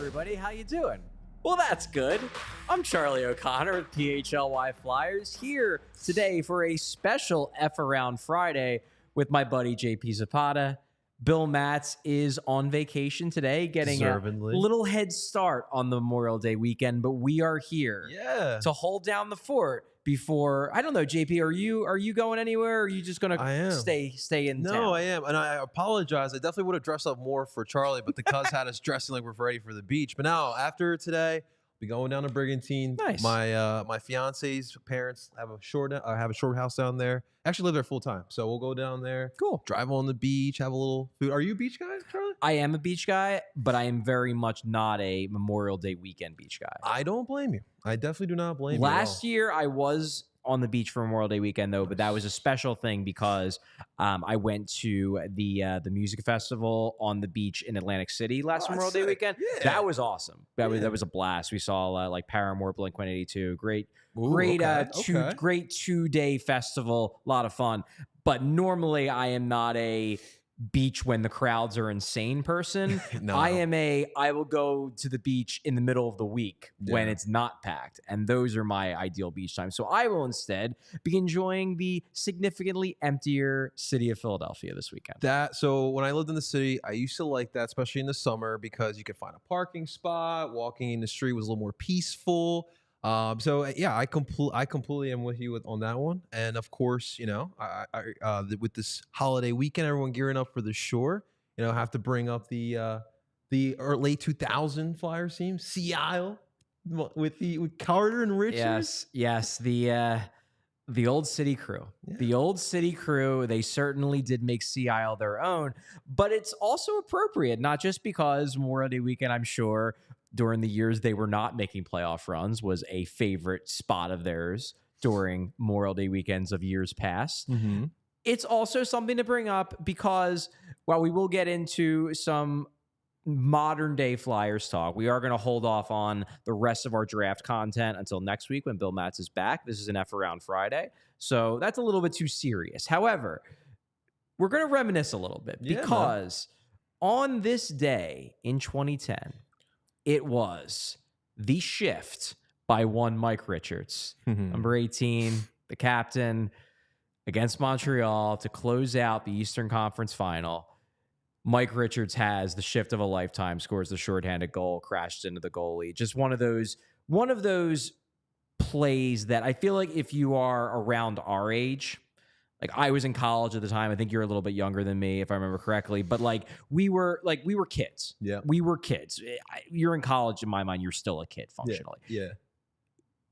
everybody. How you doing? Well, that's good. I'm Charlie O'Connor with PHLY Flyers here today for a special F Around Friday with my buddy JP Zapata. Bill Matz is on vacation today, getting a little head start on the Memorial Day weekend, but we are here to hold down the fort before, I don't know, JP, are you going anywhere, or are you just going to stay in town? No, I am, and I apologize. I definitely would have dressed up more for Charlie, but the cuz had us dressing like we're ready for the beach. But now, after today, we'll be going down to Brigantine. Nice. My fiance's parents have a short house down there. Actually live there full time, so we'll go down there. Cool. Drive on the beach, have a little food. Are you a beach guy, Charlie? I am a beach guy, but I am very much not a Memorial Day weekend beach guy. I don't blame you. I definitely do not blame you. Last year, I was on the beach for Memorial Day weekend, though, but that was a special thing because I went to the music festival on the beach in Atlantic City last Memorial Day weekend. Yeah. That was awesome. That was a blast. We saw like Paramore, Blink-182. Great 2-day festival. A lot of fun. But normally, I am not a beach when the crowds are insane person. No. I will go to the beach in the middle of the week when it's not packed, and those are my ideal beach times. So I will instead be enjoying the significantly emptier city of Philadelphia this weekend. So when I lived in the city, I used to like that, especially in the summer, because you could find a parking spot. Walking in the street was a little more peaceful. So yeah, I completely am with you on that one. And of course, you know, with this holiday weekend, everyone gearing up for the shore, you know, have to bring up the late 2000 Flyers team, Sea Isle, with Carter and Richards. Yes, the old city crew. Yeah. The old city crew, they certainly did make Sea Isle their own, but it's also appropriate, not just because Memorial Day weekend, I'm sure, during the years they were not making playoff runs, was a favorite spot of theirs during Memorial Day weekends of years past. Mm-hmm. It's also something to bring up because while we will get into some modern day Flyers talk, we are going to hold off on the rest of our draft content until next week when Bill Matz is back. This is an F Around Friday, so that's a little bit too serious. However, we're going to reminisce a little bit because on this day in 2010, it was the shift by one Mike Richards, number 18, the captain, against Montreal to close out the Eastern Conference Final. Mike Richards has the shift of a lifetime, scores the shorthanded goal, crashed into the goalie. Just one of those plays that I feel like if you are around our age, like I was in college at the time. I think you're a little bit younger than me, if I remember correctly. But we were kids. Yeah, we were kids. You're in college, in my mind. You're still a kid functionally. Yeah.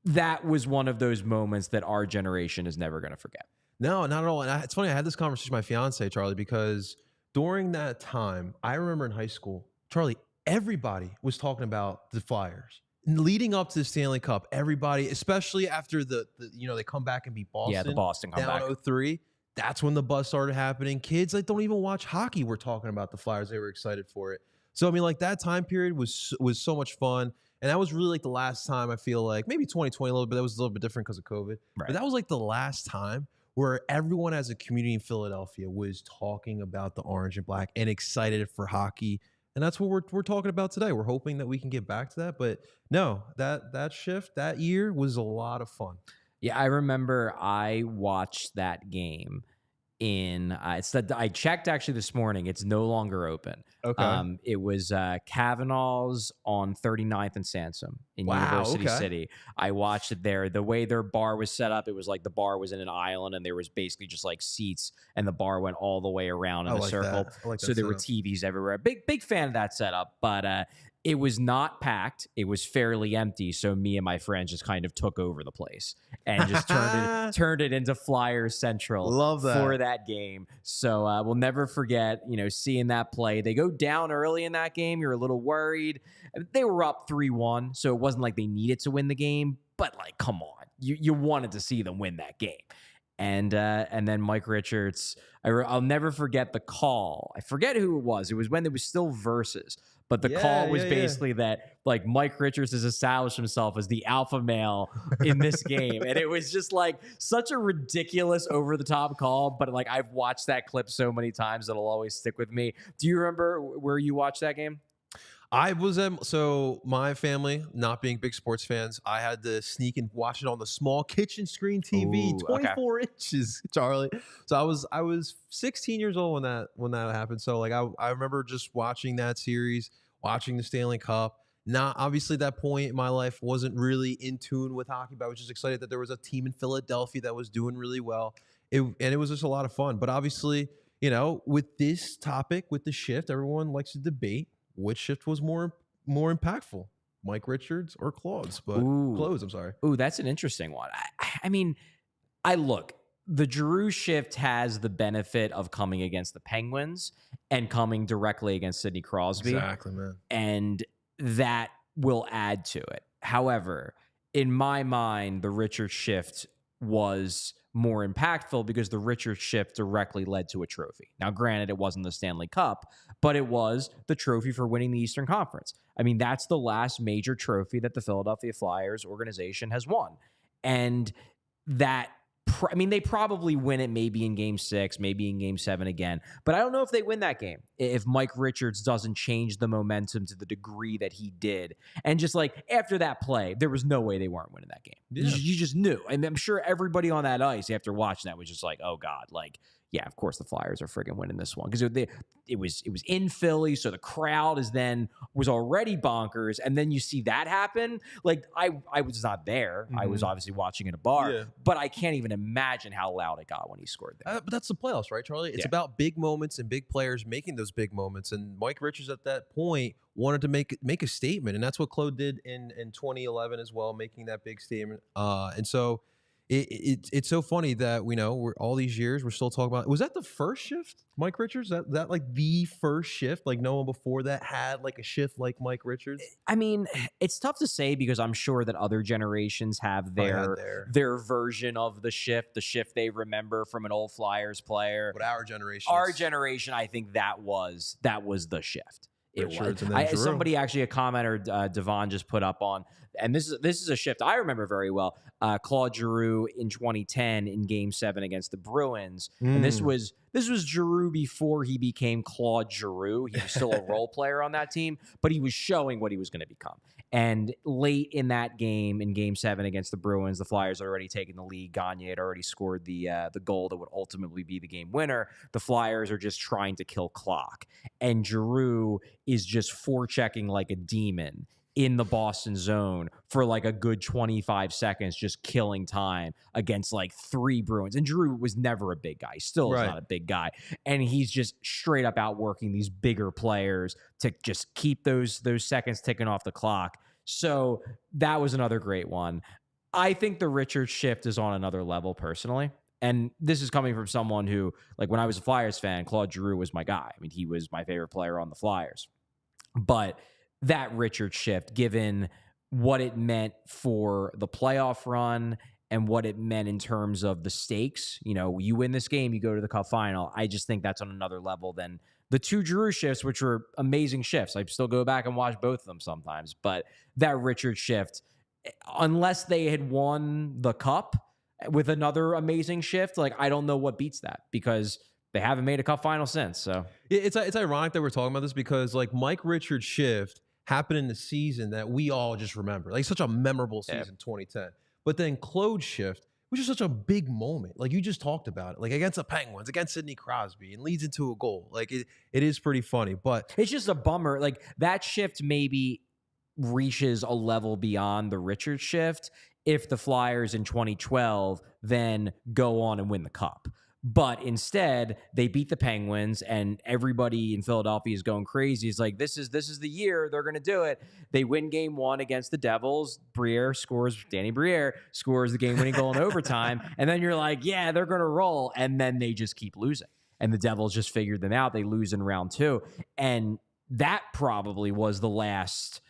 That was one of those moments that our generation is never going to forget. No, not at all. And it's funny. I had this conversation with my fiance, Charlie, because during that time, I remember in high school, Charlie, everybody was talking about the Flyers. Leading up to the Stanley Cup, everybody, especially after the they come back and beat Boston. Yeah, the Boston comeback. Down 0-3. That's when the buzz started happening. Kids don't even watch hockey. We're talking about the Flyers. They were excited for it. So I mean, that time period was so much fun, and that was really the last time I feel like maybe 2020 a little bit. That was a little bit different because of COVID. Right. But that was the last time where everyone as a community in Philadelphia was talking about the orange and black and excited for hockey. And that's what we're talking about today. We're hoping that we can get back to that. But no, that shift that year was a lot of fun. Yeah, I remember I watched that game I checked actually this morning. It's no longer open. Okay. It was Kavanaugh's on 39th and Sansom in University City. I watched it there. The way their bar was set up, it was like the bar was in an island and there was basically just seats and the bar went all the way around in a circle. So there were TVs everywhere. Big fan of that setup, but it was not packed. It was fairly empty. So me and my friends just kind of took over the place and just turned it into Flyers Central. Love that. For that game. So we'll never forget, seeing that play. They go down early in that game. You're a little worried. They were up 3-1, so it wasn't like they needed to win the game. But come on, you wanted to see them win that game. And then Mike Richards, I'll never forget the call. I forget who it was. It was when there was still versus. But the call was basically that Mike Richards has established himself as the alpha male in this game. And it was just such a ridiculous over the top call. But I've watched that clip so many times that it'll always stick with me. Do you remember where you watched that game? I was so my family, not being big sports fans, I had to sneak and watch it on the small kitchen screen TV, Ooh, okay. 24 inches, Charlie. So I was 16 years old when that happened. So like I remember just watching that series, watching the Stanley Cup. Not obviously at that point in my life wasn't really in tune with hockey, but I was just excited that there was a team in Philadelphia that was doing really well. And it was just a lot of fun. But obviously, with this topic, with the shift, everyone likes to debate which shift was more impactful, Mike Richards or Claude's? But Ooh, Close, I'm sorry. ooh, that's an interesting one. I mean, I look, the Giroux shift has the benefit of coming against the Penguins and coming directly against Sidney Crosby, Exactly, man. and that will add to it. However, in my mind, the Richard shift was more impactful because the Richard shift directly led to a trophy. Now, granted, it wasn't the Stanley Cup, but it was the trophy for winning the Eastern Conference. I mean, that's the last major trophy that the Philadelphia Flyers organization has won. And that I mean, they probably win it maybe in game 6, maybe in game 7 again. But I don't know if they win that game if Mike Richards doesn't change the momentum to the degree that he did. And just like after that play, there was no way they weren't winning that game. Yeah. You just knew. And I'm sure everybody on that ice after watching that was just like, oh God, like, yeah, of course the Flyers are friggin' winning this one. Because it was in Philly, so the crowd was already bonkers. And then you see that happen. Like I was not there. I was obviously watching in a bar. Yeah. But I can't even imagine how loud it got when he scored there. But that's the playoffs, right, Charlie? It's Yeah. about big moments and big players making those big moments. And Mike Richards at that point wanted to make a statement, and that's what Claude did in 2011 as well, making that big statement. And so it's so funny that we're all these years we're still talking about. Was that the first shift, Mike Richards? That like the first shift? Like no one before that had like a shift like Mike Richards. I mean, it's tough to say because I'm sure that other generations have their version of the shift they remember from an old Flyers player. But our generation, I think that was the shift. It Richards was. and then Giroux. Somebody actually, a commenter, Devon just put up on, and this is a shift I remember very well. Claude Giroux in 2010 in Game 7 against the Bruins, and this was Giroux before he became Claude Giroux. He was still a role player on that team, but he was showing what he was going to become. And late in that game, in Game 7 against the Bruins, the Flyers had already taken the lead. Gagne had already scored the goal that would ultimately be the game winner. The Flyers are just trying to kill clock, and Giroux is just forechecking like a demon in the Boston zone for like a good 25 seconds, just killing time against like 3 Bruins. And Giroux was never a big guy. Still is not a big guy. And he's just straight up outworking these bigger players to just keep those seconds ticking off the clock. So that was another great one. I think the Richards shift is on another level personally. And this is coming from someone who, like when I was a Flyers fan, Claude Giroux was my guy. I mean, he was my favorite player on the Flyers. But that Richard shift, given what it meant for the playoff run and what it meant in terms of the stakes, you win this game, you go to the Cup final. I just think that's on another level than the 2 Giroux shifts, which were amazing shifts. I still go back and watch both of them sometimes. But that Richard shift, unless they had won the Cup with another amazing shift, like I don't know what beats that because they haven't made a Cup final since. So it's ironic that we're talking about this because like Mike Richards' shift happened in the season that we all just remember, like such a memorable season, 2010. But then Claude's shift, which is such a big moment, like you just talked about it, like against the Penguins, against Sidney Crosby, and leads into a goal. Like it is pretty funny, but it's just a bummer. Like that shift maybe reaches a level beyond the Richards shift if the Flyers in 2012 then go on and win the Cup. But instead, they beat the Penguins, and everybody in Philadelphia is going crazy. It's like, this is the year they're going to do it. They win Game 1 against the Devils. Danny Briere scores the game-winning goal in overtime. And then you're like, yeah, they're going to roll. And then they just keep losing. And the Devils just figured them out. They lose in round 2. And that probably was the last,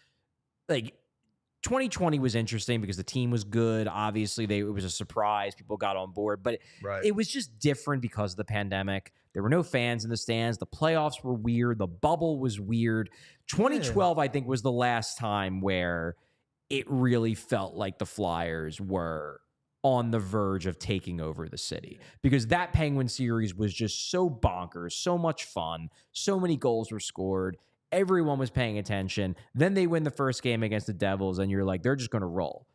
2020 was interesting because the team was good. Obviously, it was a surprise. People got on board, but it was just different because of the pandemic. There were no fans in the stands. The playoffs were weird. The bubble was weird. 2012, I think, was the last time where it really felt like the Flyers were on the verge of taking over the city because that Penguin series was just so bonkers, so much fun. So many goals were scored. Everyone was paying attention. Then they win the first game against the Devils, and you're like, they're just going to roll.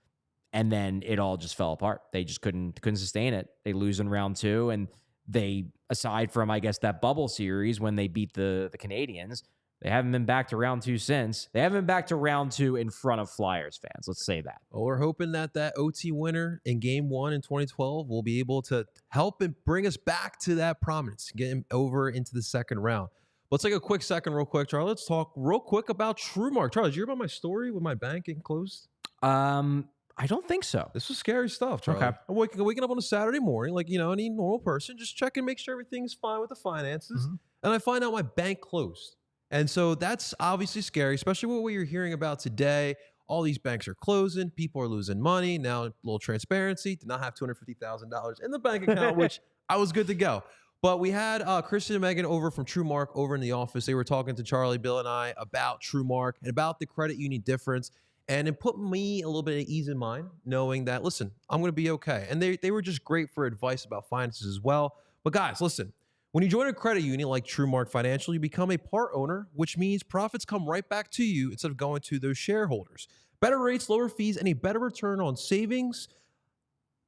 And then it all just fell apart. They just couldn't sustain it. They lose in round 2, and they, aside from, I guess, that bubble series when they beat the Canadians, they haven't been back to round 2 since. They haven't been back to round 2 in front of Flyers fans. Let's say that. Well, we're hoping that OT winner in Game 1 in 2012 will be able to help and bring us back to that prominence, getting over into the second round. Let's take a quick second real quick, Charlie. Let's talk real quick about TrueMark. Charlie, did you hear about my story with my bank getting closed? I don't think so. This was scary stuff, Charlie. Okay. I'm waking up on a Saturday morning, like, any normal person, just check and make sure everything's fine with the finances. Mm-hmm. And I find out my bank closed. And so that's obviously scary, especially what you're hearing about today. All these banks are closing. People are losing money. Now, a little transparency. Did not have $250,000 in the bank account, which I was good to go. But we had Kristen and Megan over from TrueMark over in the office. They were talking to Charlie, Bill, and I about TrueMark and about the credit union difference. And it put me a little bit of ease in mind, knowing that, listen, I'm going to be okay. And they were just great for advice about finances as well. But guys, listen, when you join a credit union like TrueMark Financial, you become a part owner, which means profits come right back to you instead of going to those shareholders. Better rates, lower fees, and a better return on savings.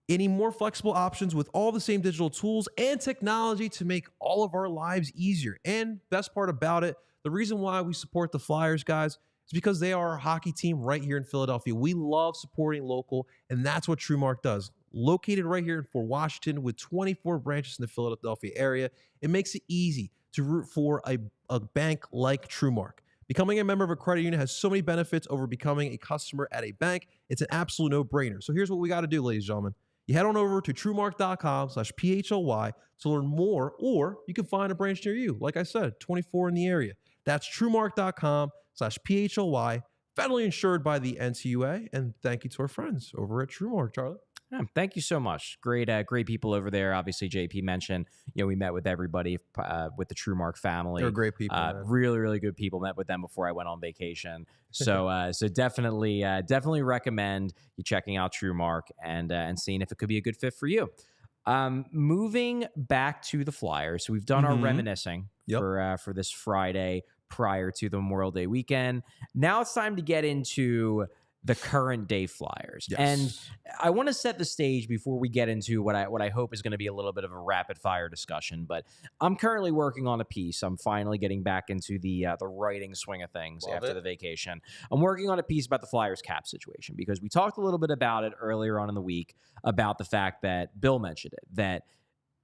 Any more flexible options with all the same digital tools and technology to make all of our lives easier. And best part about it, the reason why we support the Flyers, guys, is because they are our hockey team right here in Philadelphia. We love supporting local, and that's what TrueMark does. Located right here in Fort Washington with 24 branches in the Philadelphia area, it makes it easy to root for a bank like TrueMark. Becoming a member of a credit union has so many benefits over becoming a customer at a bank. It's an absolute no-brainer. So here's what we got to do, ladies and gentlemen. You head on over to TrueMark.com/PHLY to learn more, or you can find a branch near you. Like I said, 24 in the area. That's TrueMark.com/PHLY, federally insured by the NCUA. And thank you to our friends over at TrueMark, Charlie. Yeah, thank you so much. Great people over there. Obviously, JP mentioned, we met with everybody with the TrueMark family. They're great people. Really, really good people. Met with them before I went on vacation. So, so definitely recommend you checking out TrueMark and seeing if it could be a good fit for you. Moving back to the Flyers. So we've done our reminiscing for this Friday prior to the Memorial Day weekend. Now it's time to get into the current day Flyers. Yes. And I want to set the stage before we get into what I hope is going to be a little bit of a rapid fire discussion. But I'm currently working on a piece. I'm finally getting back into the writing swing of things after the vacation. I'm working on a piece about the Flyers cap situation because we talked a little bit about it earlier on in the week about the fact that Bill mentioned it, that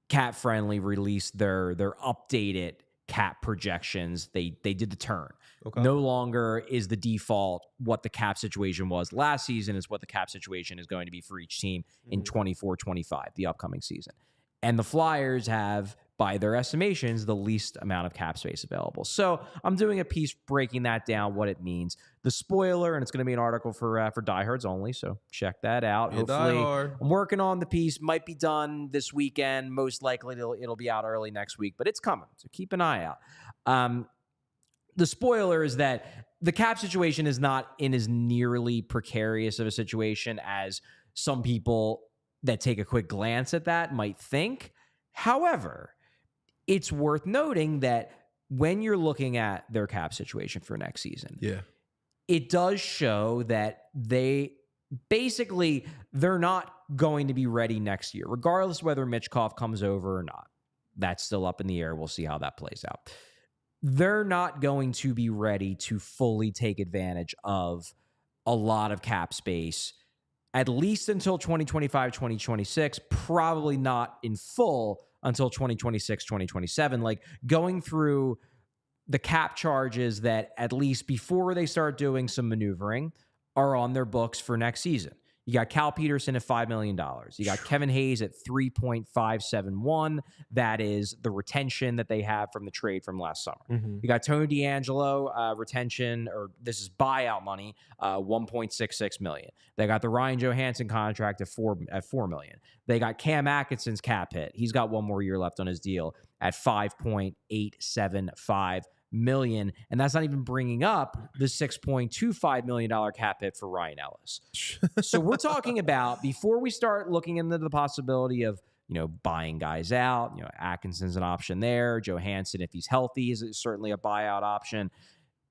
Cap Friendly released their updated cap projections. They did the turn. Okay. No longer is the default what the cap situation was last season is what the cap situation is going to be for each team in 24-25, the upcoming season. And the Flyers have, by their estimations, the least amount of cap space available. So I'm doing a piece breaking that down, what it means. The spoiler, and it's going to be an article for diehards only, so check that out. Hopefully, I'm working on the piece. Might be done this weekend. Most likely, it'll be out early next week, but it's coming, so keep an eye out. The spoiler is that the cap situation is not in as nearly precarious of a situation as some people that take a quick glance at that might think. However, it's worth noting that when you're looking at their cap situation for next season, it does show that they're not going to be ready next year, regardless of whether Mitchkov comes over or not. That's still up in the air. We'll see how that plays out. They're not going to be ready to fully take advantage of a lot of cap space, at least until 2025, 2026, probably not in full until 2026, 2027. Like going through the cap charges that at least before they start doing some maneuvering are on their books for next season. You got Cal Peterson at $5 million. You got Kevin Hayes at 3.571. That is the retention that they have from the trade from last summer. You got Tony DeAngelo retention, or this is buyout money, $1.66 million. They got the Ryan Johansson contract at $4 million. They got Cam Atkinson's cap hit. He's got one more year left on his deal at $5.875 million, and that's not even bringing up the $6.25 million cap hit for Ryan Ellis. So we're talking about, before we start looking into the possibility of buying guys out, Atkinson's an option there. Johansson, if he's healthy, is certainly a buyout option.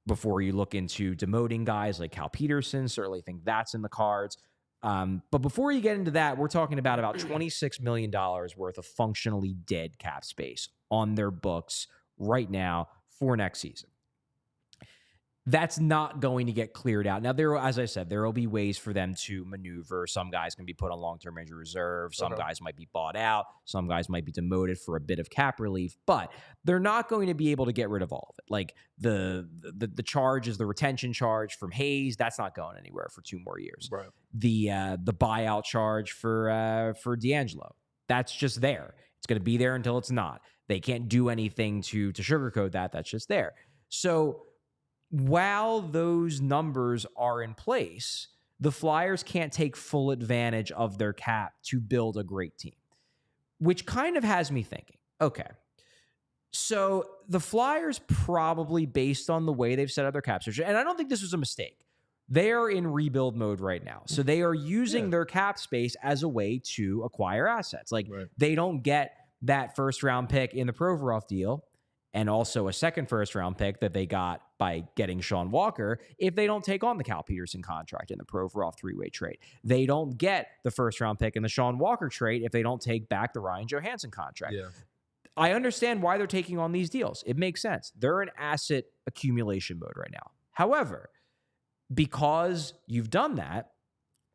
before you look into demoting guys like Cal Peterson. Certainly think that's in the cards. But before you get into that, we're talking about $26 million worth of functionally dead cap space on their books right now for next season. That's not going to get cleared out. Now, as I said, there will be ways for them to maneuver. Some guys can be put on long-term injury reserve. Some guys might be bought out. Some guys might be demoted for a bit of cap relief. But they're not going to be able to get rid of all of it. Like the charge is the retention charge from Hayes. That's not going anywhere for 2 more years. Right. The buyout charge for D'Angelo, that's just there. It's going to be there until it's not. They can't do anything to sugarcoat that. That's just there. So while those numbers are in place, the Flyers can't take full advantage of their cap to build a great team, which kind of has me thinking, okay, so the Flyers probably, based on the way they've set up their cap structure, and I don't think this was a mistake, they are in rebuild mode right now. So they are using their cap space as a way to acquire assets. Like they don't get that first round pick in the Provorov deal and also a second first-round pick that they got by getting Sean Walker if they don't take on the Cal Peterson contract in the Provorov 3-way trade. They don't get the first-round pick in the Sean Walker trade if they don't take back the Ryan Johansson contract. Yeah. I understand why they're taking on these deals. It makes sense. They're in asset accumulation mode right now. However, because you've done that,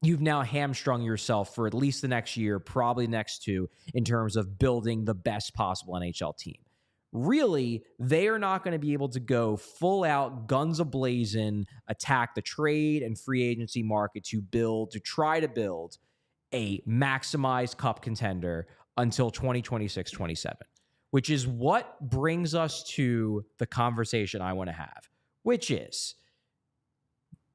you've now hamstrung yourself for at least the next year, probably next 2, in terms of building the best possible NHL team. Really, they are not going to be able to go full out, guns a-blazing, attack the trade and free agency market to try to build a maximized cup contender until 2026-27, which is what brings us to the conversation I want to have, which is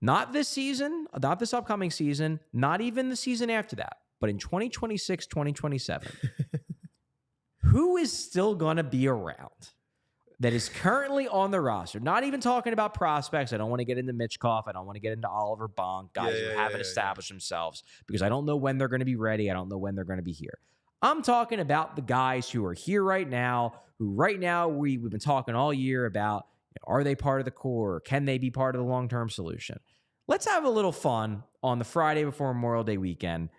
not this season, not this upcoming season, not even the season after that, but in 2026-2027. Who is still going to be around that is currently on the roster? Not even talking about prospects. I don't want to get into Mitchkov. I don't want to get into Oliver Bonk, guys who haven't established themselves, because I don't know when they're going to be ready. I don't know when they're going to be here. I'm talking about the guys who are here right now, who right now we've been talking all year about, are they part of the core? Can they be part of the long-term solution? Let's have a little fun on the Friday before Memorial Day weekend,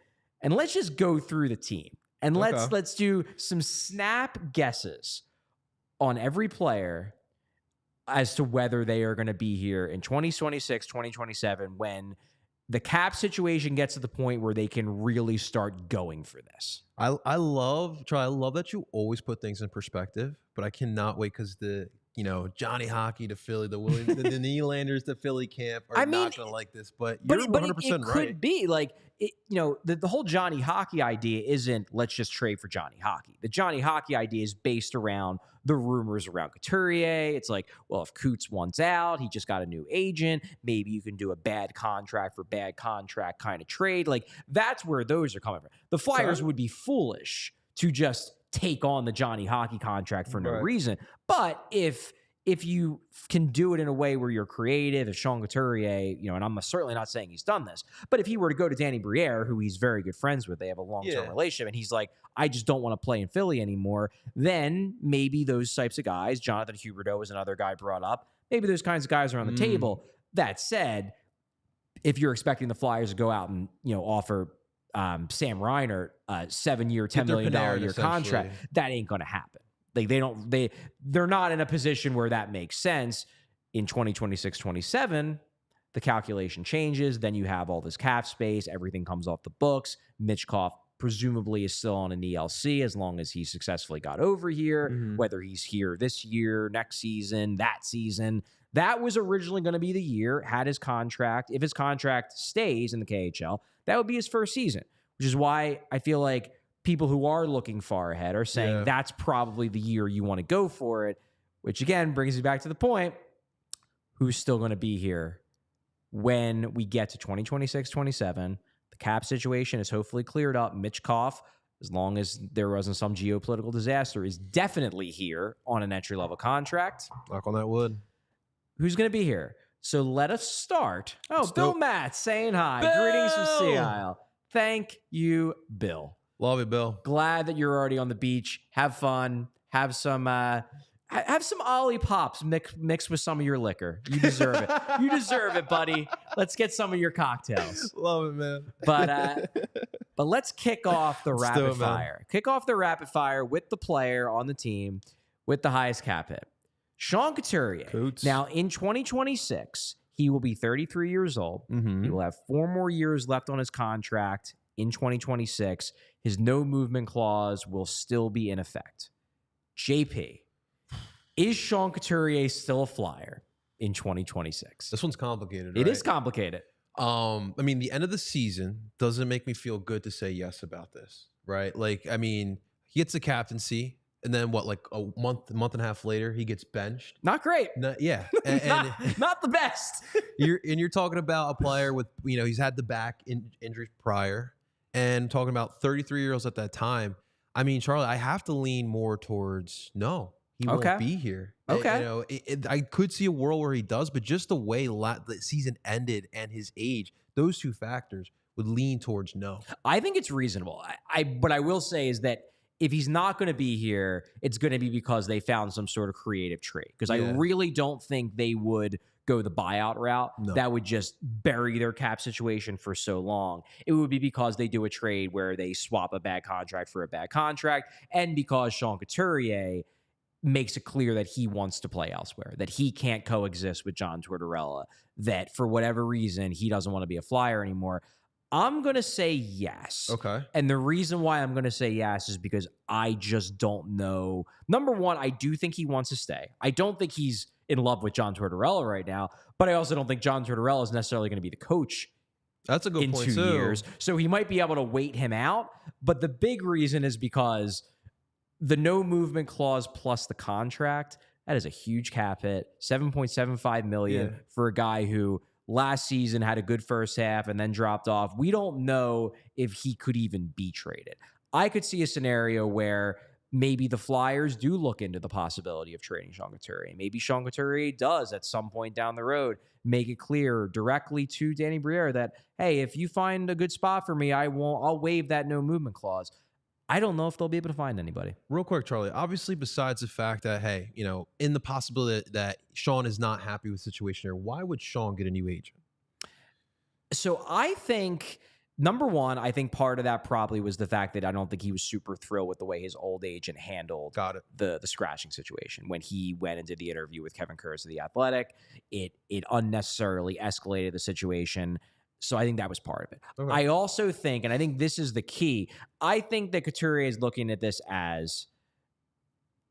and let's just go through the team. And let's do some snap guesses on every player as to whether they are going to be here in 2026, 2027, when the cap situation gets to the point where they can really start going for this. I love that you always put things in perspective, but I cannot wait because Johnny Hockey to Philly, the Nylanders to Philly camp are not going to like this, but you're 100% it right. Could be like, the whole Johnny Hockey idea isn't let's just trade for Johnny Hockey. The Johnny Hockey idea is based around the rumors around Couturier. It's like, well, if Coots wants out, he just got a new agent. Maybe you can do a bad contract for bad contract kind of trade. Like that's where those are coming from. The Flyers would be foolish to just take on the Johnny Hockey contract for no reason. But if you can do it in a way where you're creative, if Sean Couturier, and I'm certainly not saying he's done this, but if he were to go to Danny Briere, who he's very good friends with, they have a long-term relationship, and he's like, I just don't want to play in Philly anymore, then maybe those types of guys, Jonathan Huberdeau was another guy brought up, maybe those kinds of guys are on the table. That said, if you're expecting the Flyers to go out and, offer Sam Reinert a 7-year, $10 million a year contract, that ain't going to happen. Like they're not in a position where that makes sense. In 2026-27, the calculation changes. Then you have all this cap space. Everything comes off the books. Mitchkov presumably is still on an ELC as long as he successfully got over here, whether he's here this year, next season, that season. That was originally going to be the year, had his contract. If his contract stays in the KHL, that would be his first season, which is why I feel like people who are looking far ahead are saying that's probably the year you want to go for it, which again brings me back to the point, who's still going to be here when we get to 2026-27. The cap situation is hopefully cleared up. Mitchkov, as long as there wasn't some geopolitical disaster, is definitely here on an entry-level contract. Knock on that wood. Who's going to be here? So let us start. Bill Matt saying hi. Bill! Greetings from Sea Isle. Thank you, Bill. Love it, Bill. Glad that you're already on the beach. Have fun. Have some Have some Ollie Pops mixed with some of your liquor. You deserve it. You deserve it, buddy. Let's get some of your cocktails. Love it, man. But let's kick off the Let's do rapid it, man. fire. Kick off the rapid fire with the player on the team with the highest cap hit. Sean Couturier. Coots. Now, in 2026, he will be 33 years old. Mm-hmm. He will have 4 more years left on his contract in 2026. His no movement clause will still be in effect. JP, is Sean Couturier still a Flyer in 2026? This one's complicated, It right? is complicated. I mean, the end of the season doesn't make me feel good to say yes about this, right? Like, I mean, he gets the captaincy, and then what, like a month and a half later, he gets benched. Not great. Yeah. And not the best. you're talking about a player with, he's had the back injuries prior, and talking about 33 years at that time. I mean, Charlie, I have to lean more towards no. He won't be here. Okay. I could see a world where he does, but just the way the season ended and his age, those two factors would lean towards no. I think it's reasonable. But I will say is that if he's not going to be here, it's going to be because they found some sort of creative trade. Because I really don't think they would go the buyout route. No. That would just bury their cap situation for so long. It would be because they do a trade where they swap a bad contract for a bad contract, and because Sean Couturier makes it clear that he wants to play elsewhere, that he can't coexist with John Tortorella, that for whatever reason, he doesn't want to be a Flyer anymore. I'm going to say yes. Okay. And the reason why I'm going to say yes is because I just don't know. Number one, I do think he wants to stay. I don't think he's in love with John Tortorella right now, but I also don't think John Tortorella is necessarily going to be the coach. That's a good in point, 2 too. years. So he might be able to wait him out. But the big reason is because the no movement clause plus the contract, that is a huge cap hit. $7.75 million for a guy who last season had a good first half and then dropped off. We don't know if he could even be traded. I could see a scenario where maybe the Flyers do look into the possibility of trading Sean Couturier. Maybe Sean Couturier does at some point down the road make it clear directly to Danny Briere that, hey, if you find a good spot for me, I'll waive that no movement clause. I don't know if they'll be able to find anybody. Real quick, Charlie, obviously besides the fact that, hey, in the possibility that Sean is not happy with the situation here, why would Sean get a new agent? So I think, number one, I think part of that probably was the fact that I don't think he was super thrilled with the way his old agent handled the scratching situation. When he went into the interview with Kevin Kurz of The Athletic, it unnecessarily escalated the situation. So I think that was part of it. Okay. I also think, and I think this is the key, I think that Couturier is looking at this as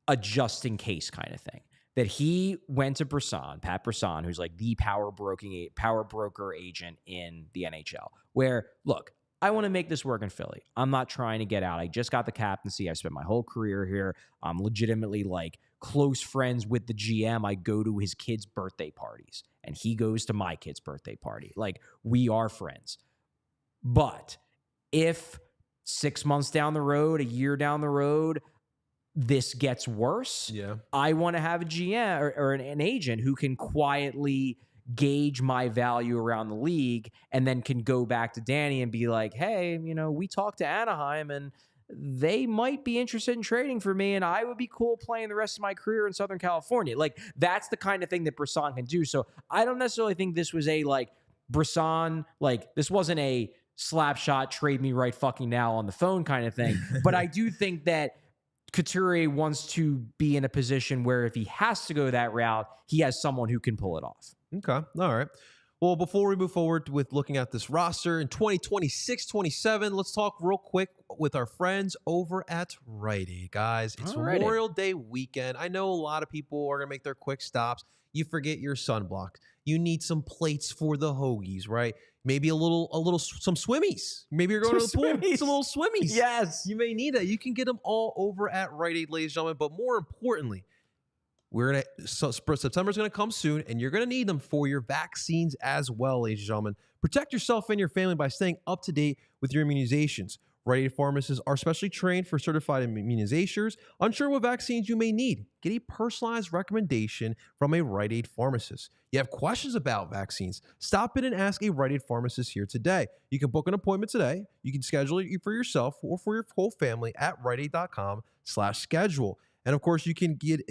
a just-in-case kind of thing. That he went to Pat Brisson, who's like the power broker agent in the NHL, where, look, I want to make this work in Philly. I'm not trying to get out. I just got the captaincy. I spent my whole career here. I'm legitimately like close friends with the GM. I go to his kids' birthday parties, and he goes to my kid's birthday party. Like, we are friends. But if 6 months down the road, a year down the road, this gets worse, I want to have a GM or an agent who can quietly gauge my value around the league and then can go back to Danny and be like, hey, we talked to Anaheim and they might be interested in trading for me, and I would be cool playing the rest of my career in Southern California. Like, that's the kind of thing that Brisson can do. So I don't necessarily think this was a, like, Brisson, like, this wasn't a slap shot, trade me right fucking now on the phone kind of thing. But I do think that Couturier wants to be in a position where if he has to go that route, he has someone who can pull it off. Okay. All right. Well, before we move forward with looking at this roster in 2026-27, let's talk real quick with our friends over at Rite Aid, guys. It's Memorial Day weekend. I know a lot of people are going to make their quick stops. You forget your sunblock. You need some plates for the hoagies, right? Maybe some swimmies. Maybe you're going to the pool. Some little swimmies. Yes. You may need that. You can get them all over at Rite Aid, ladies and gentlemen. But more importantly, September's going to come soon, and you're going to need them for your vaccines as well, ladies and gentlemen. Protect yourself and your family by staying up to date with your immunizations. Rite Aid pharmacists are specially trained for certified immunizers. Unsure what vaccines you may need? Get a personalized recommendation from a Rite Aid pharmacist. You have questions about vaccines? Stop in and ask a Rite Aid pharmacist here today. You can book an appointment today. You can schedule it for yourself or for your whole family at riteaid.com/schedule. And of course, you can get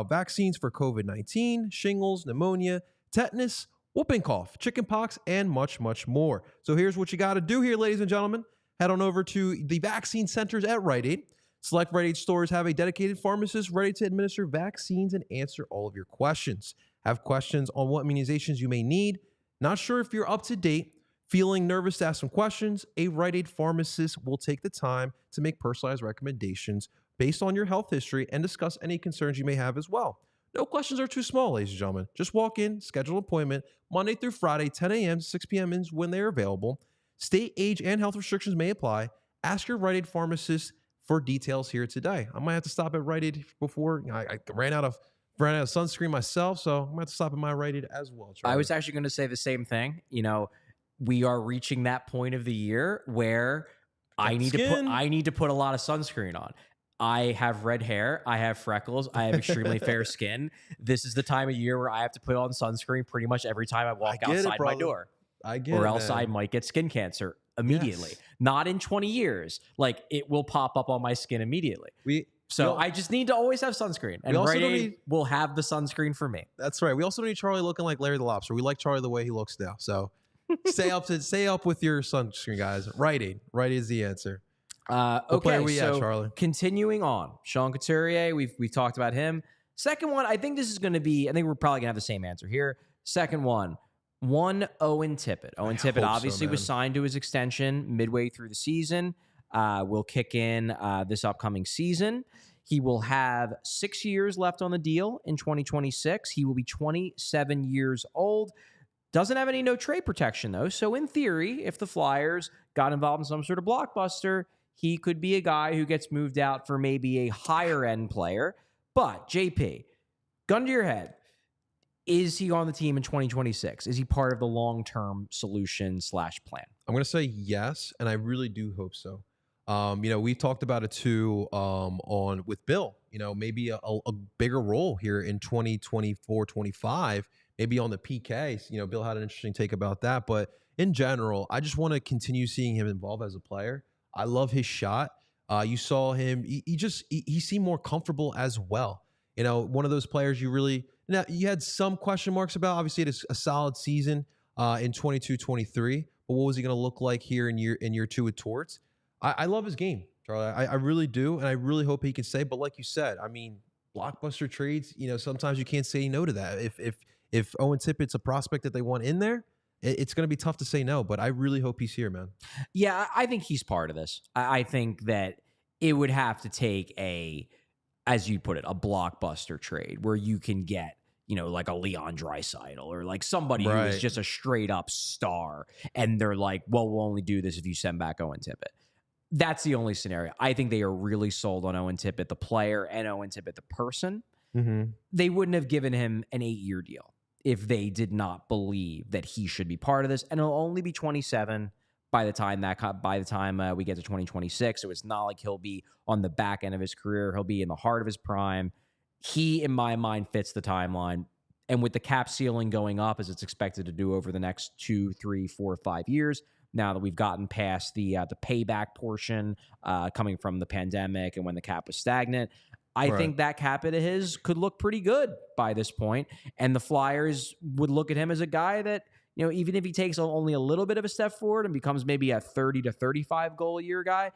vaccines for COVID-19, shingles, pneumonia, tetanus, whooping cough, chickenpox, and much, much more. So here's what you got to do here, ladies and gentlemen. Head on over to the vaccine centers at Rite Aid. Select Rite Aid stores have a dedicated pharmacist ready to administer vaccines and answer all of your questions. Have questions on what immunizations you may need? Not sure if you're up to date? Feeling nervous to ask some questions? A Rite Aid pharmacist will take the time to make personalized recommendations based on your health history and discuss any concerns you may have as well. No questions are too small, ladies and gentlemen. Just walk in, schedule an appointment. Monday through Friday, 10 a.m. to 6 p.m. is when they are available. State, age, and health restrictions may apply. Ask your Rite Aid pharmacist for details here today. I might have to stop at Rite Aid before I ran out of sunscreen myself, so I'm gonna have to stop at my Rite Aid as well. Charlie. I was actually going to say the same thing. You know, we are reaching that point of the year where I need to put a lot of sunscreen on. I have red hair. I have freckles. I have extremely fair skin. This is the time of year where I have to put on sunscreen pretty much every time I walk outside my door. I get it, or else I might get skin cancer immediately. Yes. Not in 20 years. Like, it will pop up on my skin immediately. I just need to always have sunscreen. And Rite Aid will have the sunscreen for me. That's right. We also need Charlie looking like Larry the Lobster. We like Charlie the way he looks now. So stay up with your sunscreen, guys. Rite Aid. Rite Aid is the answer. Okay, so Charlie? Continuing on. Sean Couturier, we've talked about him. Second one, I think we're probably going to have the same answer here. Second one. Owen Tippett. Owen Tippett obviously was signed to his extension midway through the season. Will kick in this upcoming season. He will have 6 years left on the deal in 2026. He will be 27 years old. Doesn't have any no trade protection, though. So in theory, if the Flyers got involved in some sort of blockbuster, he could be a guy who gets moved out for maybe a higher end player. But JP, gun to your head. Is he on the team in 2026? Is he part of the long-term solution / plan? I'm going to say yes, and I really do hope so. We've talked about it too with Bill. Maybe a bigger role here in 2024, 25, maybe on the PKs. Bill had an interesting take about that. But in general, I just want to continue seeing him involved as a player. I love his shot. You saw him. He seemed more comfortable as well. One of those players now, you had some question marks about. Obviously, it is a solid season in 22-23. But what was he going to look like here in year two with Torts? I love his game, Charlie. I really do, and I really hope he can stay. But like you said, I mean, blockbuster trades. Sometimes you can't say no to that. If Owen Tippett's a prospect that they want in there, it's going to be tough to say no. But I really hope he's here, man. Yeah, I think he's part of this. I think that it would have to take as you put it, a blockbuster trade where you can get, like a Leon Draisaitl or like somebody who is just a straight up star. And they're like, well, we'll only do this if you send back Owen Tippett. That's the only scenario. I think they are really sold on Owen Tippett, the player, and Owen Tippett, the person. Mm-hmm. They wouldn't have given him an 8-year deal if they did not believe that he should be part of this. And he'll only be 27 by the time we get to 2026. So it's not like he'll be on the back end of his career. He'll be in the heart of his prime. He, in my mind, fits the timeline. And with the cap ceiling going up, as it's expected to do over the next 2, 3, 4, 5 years, now that we've gotten past the payback portion coming from the pandemic and when the cap was stagnant, I think that cap hit of his could look pretty good by this point. And the Flyers would look at him as a guy that, even if he takes only a little bit of a step forward and becomes maybe a 30 to 35 goal a year guy,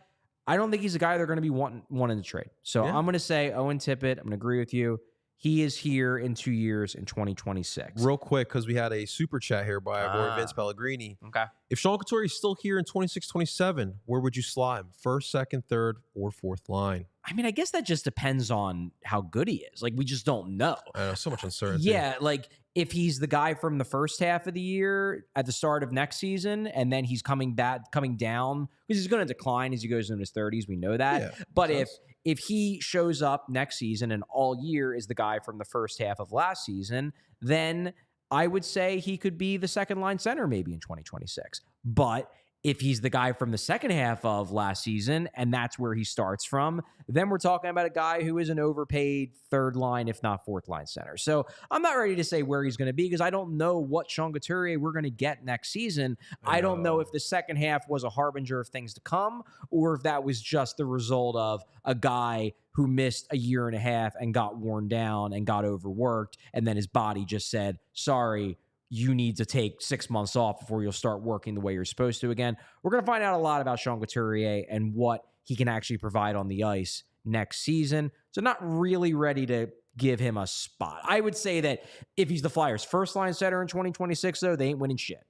I don't think he's a guy they're going to be wanting to trade. So I'm going to say Owen Tippett. I'm going to agree with you. He is here in 2 years in 2026. Real quick, because we had a super chat here by our boy Vince Pellegrini. Okay. If Sean Couturier is still here in 26, 27, where would you slide him? First, second, third, or fourth line? I mean, I guess that just depends on how good he is. Like, we just don't know. I know, so much uncertainty. Yeah, like, if he's the guy from the first half of the year at the start of next season, and then he's coming down, because he's going to decline as he goes into his 30s. We know that. Yeah, but if he shows up next season and all year is the guy from the first half of last season, then I would say he could be the second line center maybe in 2026. But If he's the guy from the second half of last season and that's where he starts from, then we're talking about a guy who is an overpaid third line, if not fourth line center. So I'm not ready to say where he's going to be because I don't know what Sean Couturier we're going to get next season. I don't know if the second half was a harbinger of things to come or if that was just the result of a guy who missed a year and a half and got worn down and got overworked. And then his body just said, sorry, you need to take 6 months off before you'll start working the way you're supposed to again. We're going to find out a lot about Sean Couturier and what he can actually provide on the ice next season. So not really ready to give him a spot. I would say that if he's the Flyers' first line center in 2026, though, they ain't winning shit.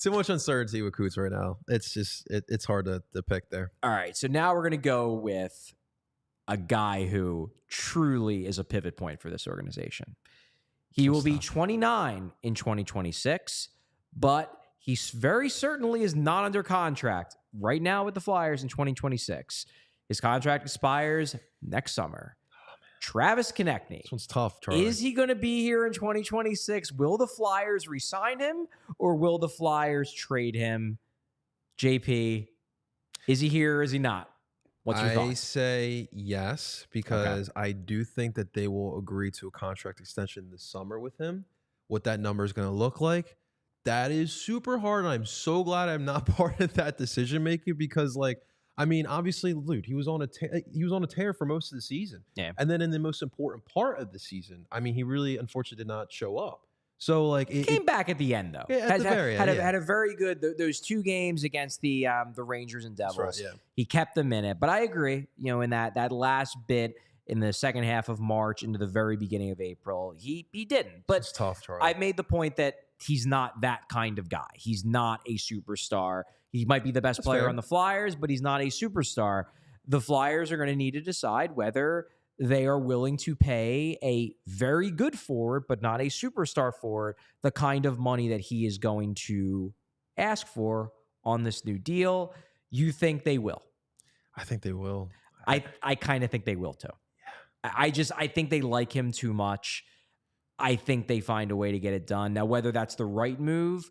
Too much uncertainty with Coots right now. It's just, it's hard to pick there. All right. So now we're going to go with a guy who truly is a pivot point for this organization. He will be 29 in 2026, but he very certainly is not under contract right now with the Flyers in 2026. His contract expires next summer. Travis Konechny. This one's tough, Charlie. Is he going to be here in 2026? Will the Flyers re-sign him or will the Flyers trade him? JP, is he here or is he not? What's your thoughts? I say yes, because I do think that they will agree to a contract extension this summer with him. What that number is going to look like, that is super hard. And I'm so glad I'm not part of that decision making because, like, I mean, obviously, dude, he was on a tear for most of the season. Yeah. And then in the most important part of the season, I mean, he really unfortunately did not show up. So, like, it came back at the end, though. Yeah, at the very end, had a very good those 2 games against the Rangers and Devils. That's right, yeah. He kept them in it, but I agree. You know, in that last bit in the second half of March into the very beginning of April, he didn't. But it's tough, Charlie. I made the point that he's not that kind of guy. He's not a superstar. He might be the best player on the Flyers, but he's not a superstar. The Flyers are going to need to decide whether they are willing to pay a very good forward, but not a superstar forward, the kind of money that he is going to ask for on this new deal. You think they will? I think they will. I kind of think they will too. Yeah. I think they like him too much. I think they find a way to get it done. Now, whether that's the right move,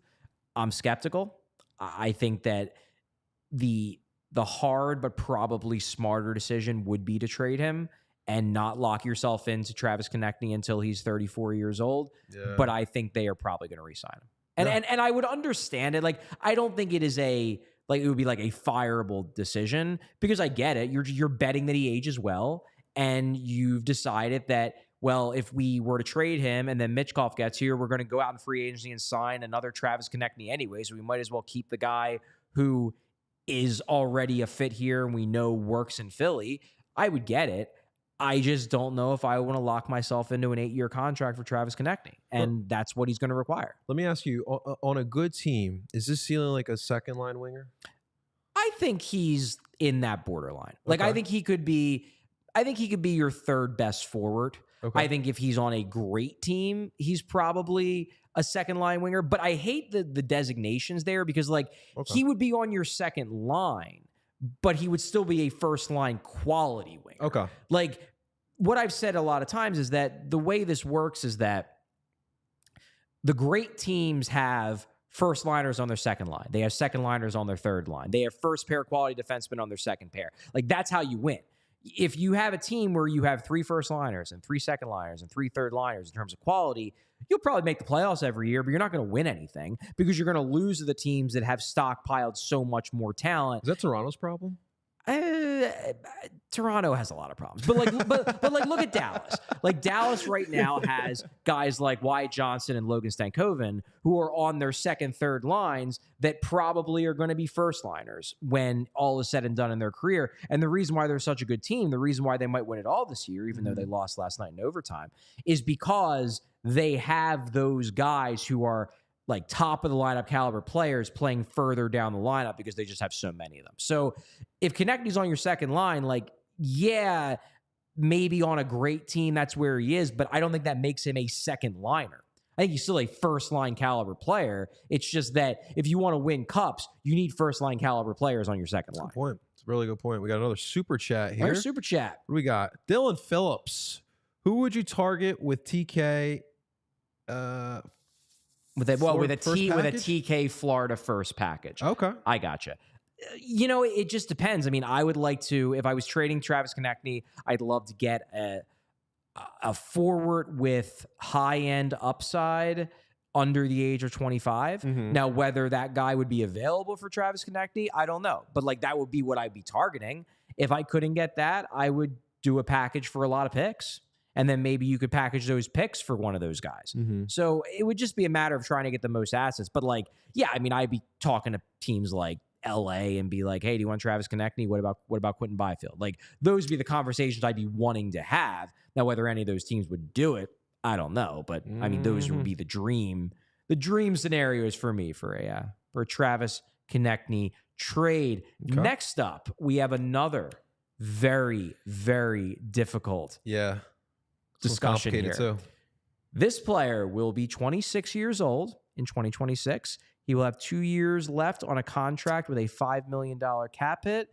I'm skeptical. I think that the hard but probably smarter decision would be to trade him and not lock yourself into Travis Konechny until he's 34 years old. Yeah. But I think they are probably going to re-sign him. And I would understand it. Like, I don't think it is it would be like a fireable decision because I get it. You're betting that he ages well. And you've decided that, well, if we were to trade him and then Mitchkov gets here, we're going to go out in free agency and sign another Travis Konechny anyway. So we might as well keep the guy who is already a fit here and we know works in Philly. I would get it. I just don't know if I want to lock myself into an 8-year contract for Travis Konechny, and that's what he's going to require. Let me ask you, on a good team, is this ceiling like a second-line winger? I think he's in that borderline. Like, I think he could be your third best forward. Okay. I think if he's on a great team, he's probably a second-line winger. But I hate the designations there because, like, he would be on your second line, but he would still be a first-line quality winger. Okay. Like, what I've said a lot of times is that the way this works is that the great teams have first liners on their second line. They have second liners on their third line. They have first pair quality defensemen on their second pair. Like, that's how you win. If you have a team where you have 3 first liners and 3 second liners and 3 third liners in terms of quality, you'll probably make the playoffs every year, but you're not going to win anything because you're going to lose to the teams that have stockpiled so much more talent. Is that Toronto's problem? Toronto has a lot of problems, but look at Dallas. Like, Dallas right now has guys like Wyatt Johnson and Logan Stankoven who are on their second, third lines that probably are going to be first liners when all is said and done in their career. And the reason why they're such a good team, the reason why they might win it all this year, even though they lost last night in overtime, is because they have those guys who are like top of the lineup caliber players playing further down the lineup because they just have so many of them. So if Konechny's on your second line, like, yeah, maybe on a great team, that's where he is, but I don't think that makes him a second liner. I think he's still a first line caliber player. It's just that if you want to win cups, you need first line caliber players on your second line. Good point. It's a really good point. We got another super chat here. Another super chat. What do we got? Dylan Phillips. Who would you target with TK with a first package? TK Florida first package. Okay. I gotcha. It just depends. I mean, I would like to, if I was trading Travis Konechny, I'd love to get a forward with high end upside under the age of 25. Now, whether that guy would be available for Travis Konechny, I don't know. But like that would be what I'd be targeting. If I couldn't get that, I would do a package for a lot of picks. And then maybe you could package those picks for one of those guys. So it would just be a matter of trying to get the most assets. But like, yeah, I mean, I'd be talking to teams like LA and be like, hey, do you want Travis Konechny? What about Quentin Byfield? Like those would be the conversations I'd be wanting to have. Now, whether any of those teams would do it, I don't know. But I mean, those would be the dream scenarios for me for a Travis Konechny trade. Okay. Next up, we have another very, very difficult discussion here. Too. This player will be 26 years old in 2026. He will have 2 years left on a contract with a $5 million cap hit.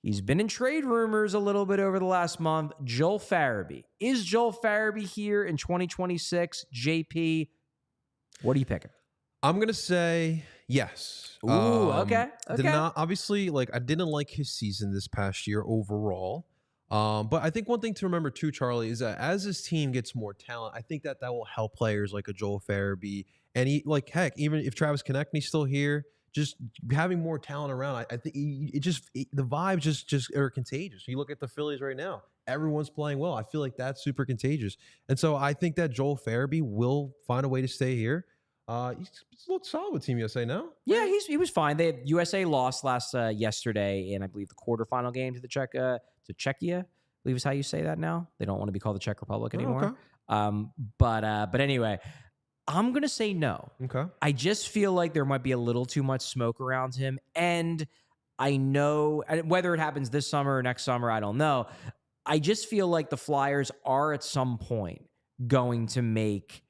He's been in trade rumors a little bit over the last month. Joel Farabee. Is Joel Farabee here in 2026? JP, what are you picking? I'm going to say yes. Ooh, okay. Obviously, I didn't like his season this past year overall. But I think one thing to remember too, Charlie, is that as this team gets more talent, I think that will help players like a Joel Farabee. And heck, even if Travis Konechny's still here, just having more talent around, I think the vibes just are contagious. You look at the Phillies right now; everyone's playing well. I feel like that's super contagious, and so I think that Joel Farabee will find a way to stay here. He's looked solid with Team USA now. Yeah, he was fine. USA lost yesterday in I believe the quarterfinal game to Czechia. I believe is how you say that now. They don't want to be called the Czech Republic anymore. Okay. But anyway. I'm going to say no. Okay. I just feel like there might be a little too much smoke around him. And I know whether it happens this summer or next summer, I don't know. I just feel like the Flyers are at some point going to make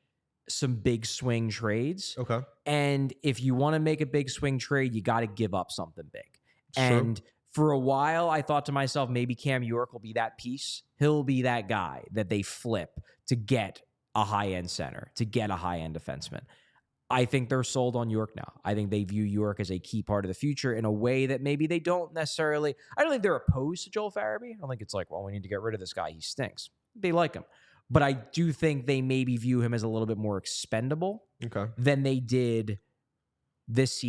some big swing trades. Okay. And if you want to make a big swing trade, you got to give up something big. Sure. And for a while, I thought to myself, maybe Cam York will be that piece. He'll be that guy that they flip to get a high-end center, to get a high-end defenseman. I think they're sold on York now. I think they view York as a key part of the future in a way that maybe they don't necessarily. I don't think they're opposed to Joel Farabee. I don't think it's like, well, we need to get rid of this guy. He stinks. They like him. But I do think they maybe view him as a little bit more expendable than they did this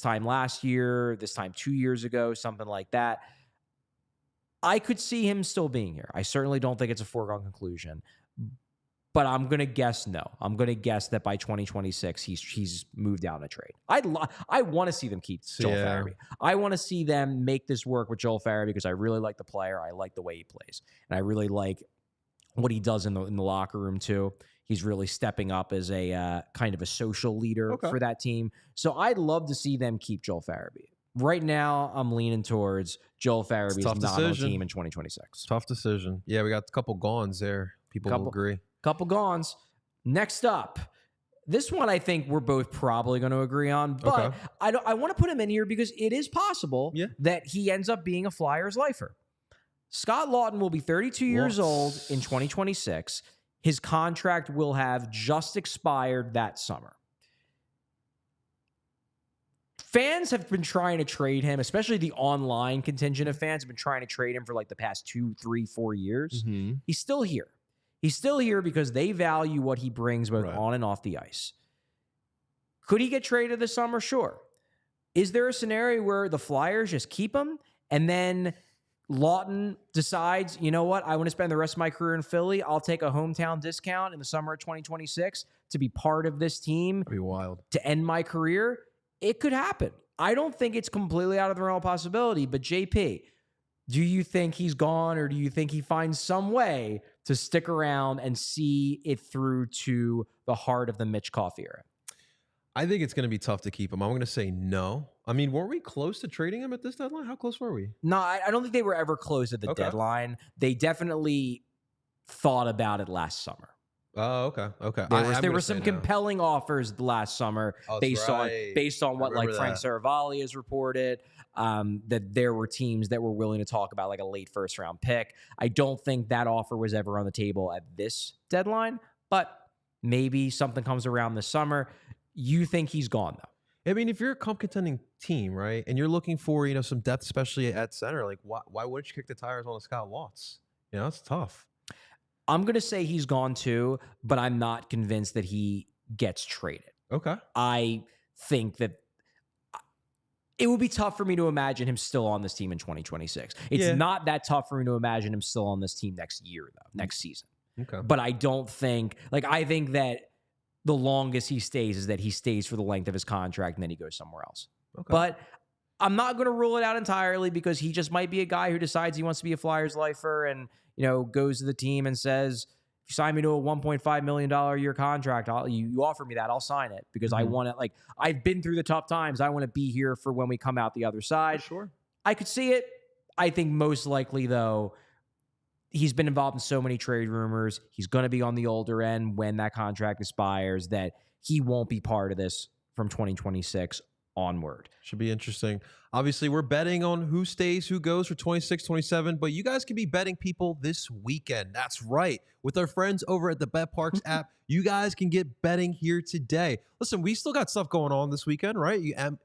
time last year, this time 2 years ago, something like that. I could see him still being here. I certainly don't think it's a foregone conclusion. But I'm going to guess no. I'm going to guess that by 2026, he's moved out in a trade. I want to see them keep Joel Farabee. I want to see them make this work with Joel Farabee because I really like the player. I like the way he plays. And I really like what he does in the locker room, too. He's really stepping up as a kind of a social leader for that team. So I'd love to see them keep Joel Farabee. Right now, I'm leaning towards Joel Farabee is not on the team in 2026. Tough decision. Yeah, we got a couple gawns there. People will agree. Couple gawns. Next up, this one I think we're both probably going to agree on, but I want to put him in here because it is possible that he ends up being a Flyers lifer. Scott Laughton will be 32 years old in 2026. His contract will have just expired that summer. Fans have been trying to trade him, especially the online contingent of fans have been trying to trade him for like the past 2, 3, 4 years. He's still here. He's still here because they value what he brings both on and off the ice. Could he get traded this summer? Sure. Is there a scenario where the Flyers just keep him and then Laughton decides, you know what, I want to spend the rest of my career in Philly. I'll take a hometown discount in the summer of 2026 to be part of this team. That'd be wild. To end my career. It could happen. I don't think it's completely out of the realm of possibility, but JP, do you think he's gone or do you think he finds some way to stick around and see it through to the heart of the Mitch Coffey era? I think it's going to be tough to keep him. I'm going to say no. I mean, were we close to trading him at this deadline? How close were we? No, I don't think they were ever close at the deadline. They definitely thought about it last summer. Oh, okay. There were some compelling offers last summer based on what like Frank Saravalli has reported. That there were teams that were willing to talk about like a late first round pick. I don't think that offer was ever on the table at this deadline, but maybe something comes around this summer. You think he's gone, though? I mean, if you're a cup contending team, right, and you're looking for, some depth, especially at center, like why wouldn't you kick the tires on a Scott Lotz? That's tough. I'm going to say he's gone too, but I'm not convinced that he gets traded. Okay. I think that it would be tough for me to imagine him still on this team in 2026. It's Yeah. not that tough for me to imagine him still on this team next year, though, next season. Okay. But I don't think, I think that the longest he stays is that he stays for the length of his contract and then he goes somewhere else. Okay. But I'm not going to rule it out entirely because he just might be a guy who decides he wants to be a Flyers lifer and, goes to the team and says, if you sign me to a $1.5 million a year contract, you offer me that, I'll sign it because I want to, I've been through the tough times. I want to be here for when we come out the other side. For sure. I could see it. I think most likely, though, he's been involved in so many trade rumors. He's going to be on the older end when that contract expires, that he won't be part of this from 2026 onward. Should be interesting. Obviously, we're betting on who stays, who goes for 26, 27, but you guys can be betting people this weekend. That's right. With our friends over at the BetParks app, you guys can get betting here today. Listen, we still got stuff going on this weekend, right?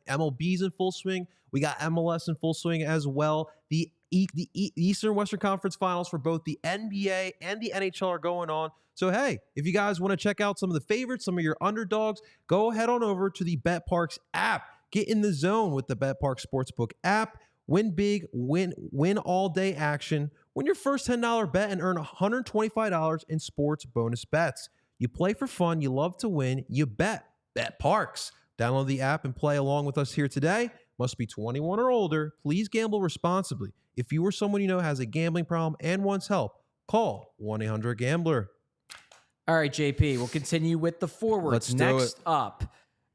MLB's in full swing. We got MLS in full swing as well. The Eastern Western Conference Finals for both the NBA and the NHL are going on. So, hey, if you guys want to check out some of the favorites, some of your underdogs, go head on over to the BetParks app. Get in the zone with the BetParks Sportsbook app. Win big, win all day action. Win your first $10 bet and earn $125 in sports bonus bets. You play for fun, you love to win, you bet. BetParks. Download the app and play along with us here today. Must be 21 or older. Please gamble responsibly. If you or someone you know has a gambling problem and wants help, call 1-800-GAMBLER. All right, JP, we'll continue with the forwards. Let's do Next it. up,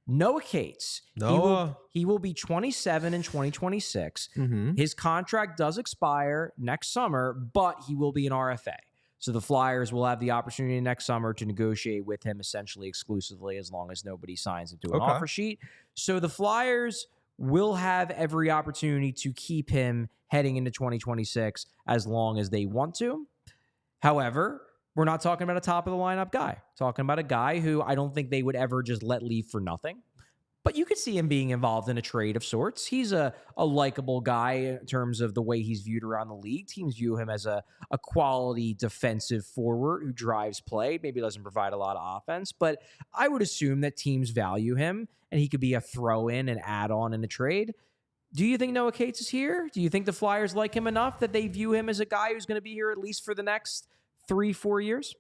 Noah Cates. Noah. He will be 27 in 2026. His contract does expire next summer, but he will be an RFA. So the Flyers will have the opportunity next summer to negotiate with him essentially exclusively as long as nobody signs him to an offer sheet. So the Flyers will have every opportunity to keep him heading into 2026 as long as they want to. However, we're not talking about a top-of-the-lineup guy. We're talking about a guy who I don't think they would ever just let leave for nothing. But you could see him being involved in a trade of sorts. He's a likable guy in terms of the way he's viewed around the league. Teams view him as a quality defensive forward who drives play, maybe doesn't provide a lot of offense. But I would assume that teams value him, and he could be a throw-in and add-on in a trade. Do you think Noah Cates is here? Do you think the Flyers like him enough that they view him as a guy who's going to be here at least for the next 3-4 years?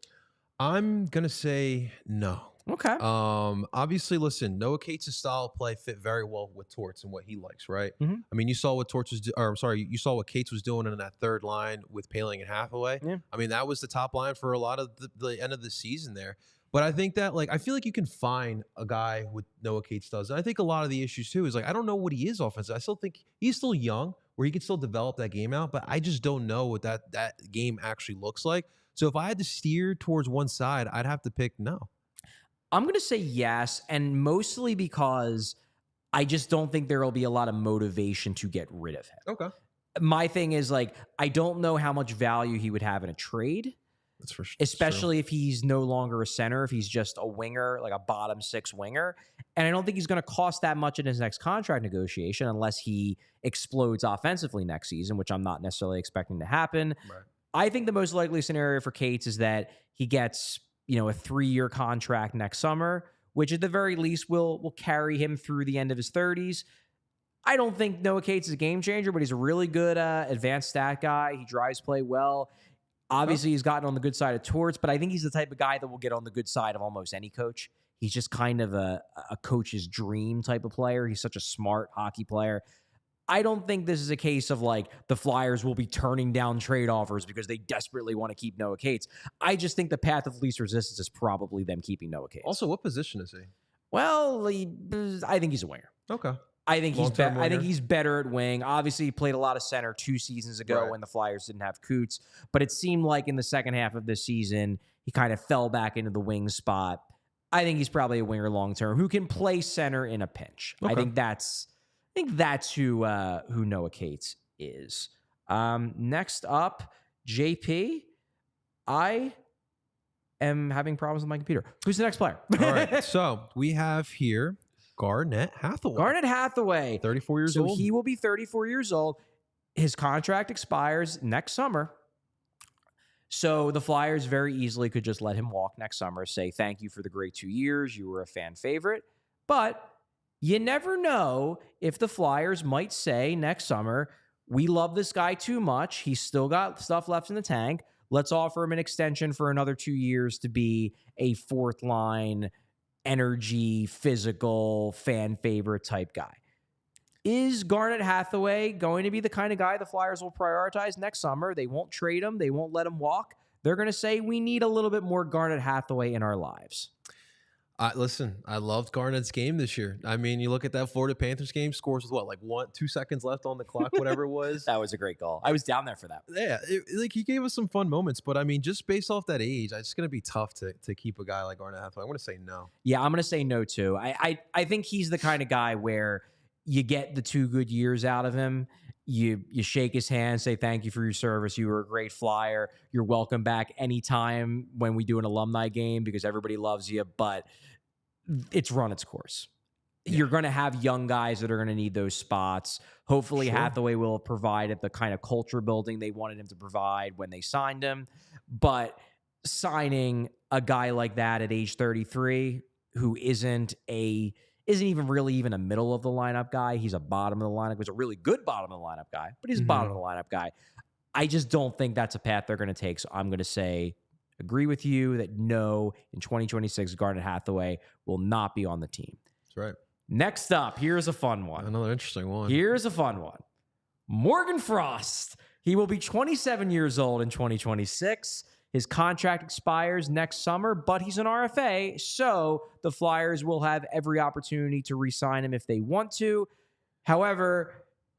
I'm going to say no. Okay. Obviously, listen, Noah Cates' style of play fit very well with Torts and what he likes, right? I mean, you saw what you saw what Cates was doing in that third line with Paling and Hathaway. Yeah. I mean, that was the top line for a lot of the end of the season there. But I think that, I feel like you can find a guy with Noah Cates does. And I think a lot of the issues, too, is, I don't know what he is offensively. I still think he's still young, where he can still develop that game out, but I just don't know what that game actually looks like. So if I had to steer towards one side, I'd have to pick no. I'm going to say yes, and mostly because I just don't think there will be a lot of motivation to get rid of him. Okay. My thing is, I don't know how much value he would have in a trade. That's for sure. Especially if he's no longer a center, if he's just a winger, like a bottom six winger. And I don't think he's going to cost that much in his next contract negotiation unless he explodes offensively next season, which I'm not necessarily expecting to happen. Right. I think the most likely scenario for Cates is that he gets, a 3-year contract next summer, which at the very least will carry him through the end of his 30s. I don't think Noah Cates is a game changer, but he's a really good advanced stat guy. He drives play well. Obviously, he's gotten on the good side of Torts, but I think he's the type of guy that will get on the good side of almost any coach. He's just kind of a coach's dream type of player. He's such a smart hockey player. I don't think this is a case of the Flyers will be turning down trade offers because they desperately want to keep Noah Cates. I just think the path of least resistance is probably them keeping Noah Cates. Also, what position is he? Well, I think he's a winger. Okay. I think he's better at wing. Obviously, he played a lot of center 2 seasons ago when the Flyers didn't have Coots, but it seemed like in the second half of this season, he kind of fell back into the wing spot. I think he's probably a winger long term who can play center in a pinch. Okay. I think that's who Noah Cates is. Next up, JP. I am having problems with my computer. Who's the next player? All right. So we have here Garnett Hathaway. Garnett Hathaway. 34 years old. So he will be 34 years old. His contract expires next summer. So the Flyers very easily could just let him walk next summer, say, thank you for the great 2 years. You were a fan favorite. But you never know if the Flyers might say next summer, we love this guy too much. He's still got stuff left in the tank. Let's offer him an extension for another 2 years to be a fourth line, energy, physical, fan favorite type guy. Is Garnett Hathaway going to be the kind of guy the Flyers will prioritize next summer? They won't trade him. They won't let him walk. They're going to say, we need a little bit more Garnett Hathaway in our lives. Listen, I loved Garnett's game this year. I mean, you look at that Florida Panthers game, scores with what, 2 seconds left on the clock, whatever it was. That was a great goal. I was down there for that. Yeah, he gave us some fun moments, but I mean, just based off that age, it's going to be tough to keep a guy like Garnett Hathaway. I'm going to say no. Yeah, I'm going to say no too. I think he's the kind of guy where you get the 2 good years out of him. You shake his hand, say thank you for your service. You were a great Flyer. You're welcome back anytime when we do an alumni game because everybody loves you, but it's run its course. Yeah. You're going to have young guys that are going to need those spots. Hopefully Hathaway will have provided the kind of culture building they wanted him to provide when they signed him. But signing a guy like that at age 33 who isn't even really a middle of the lineup guy. He's a bottom of the lineup. He's a really good bottom of the lineup guy, but he's a bottom of the lineup guy. I just don't think that's a path they're going to take. So I'm going to say, agree with you that no, in 2026, Garnett Hathaway will not be on the team. That's right. Next up, here's a fun one. Another interesting one. Here's a fun one. Morgan Frost. He will be 27 years old in 2026. His contract expires next summer, but he's an RFA, so the Flyers will have every opportunity to re-sign him if they want to. However,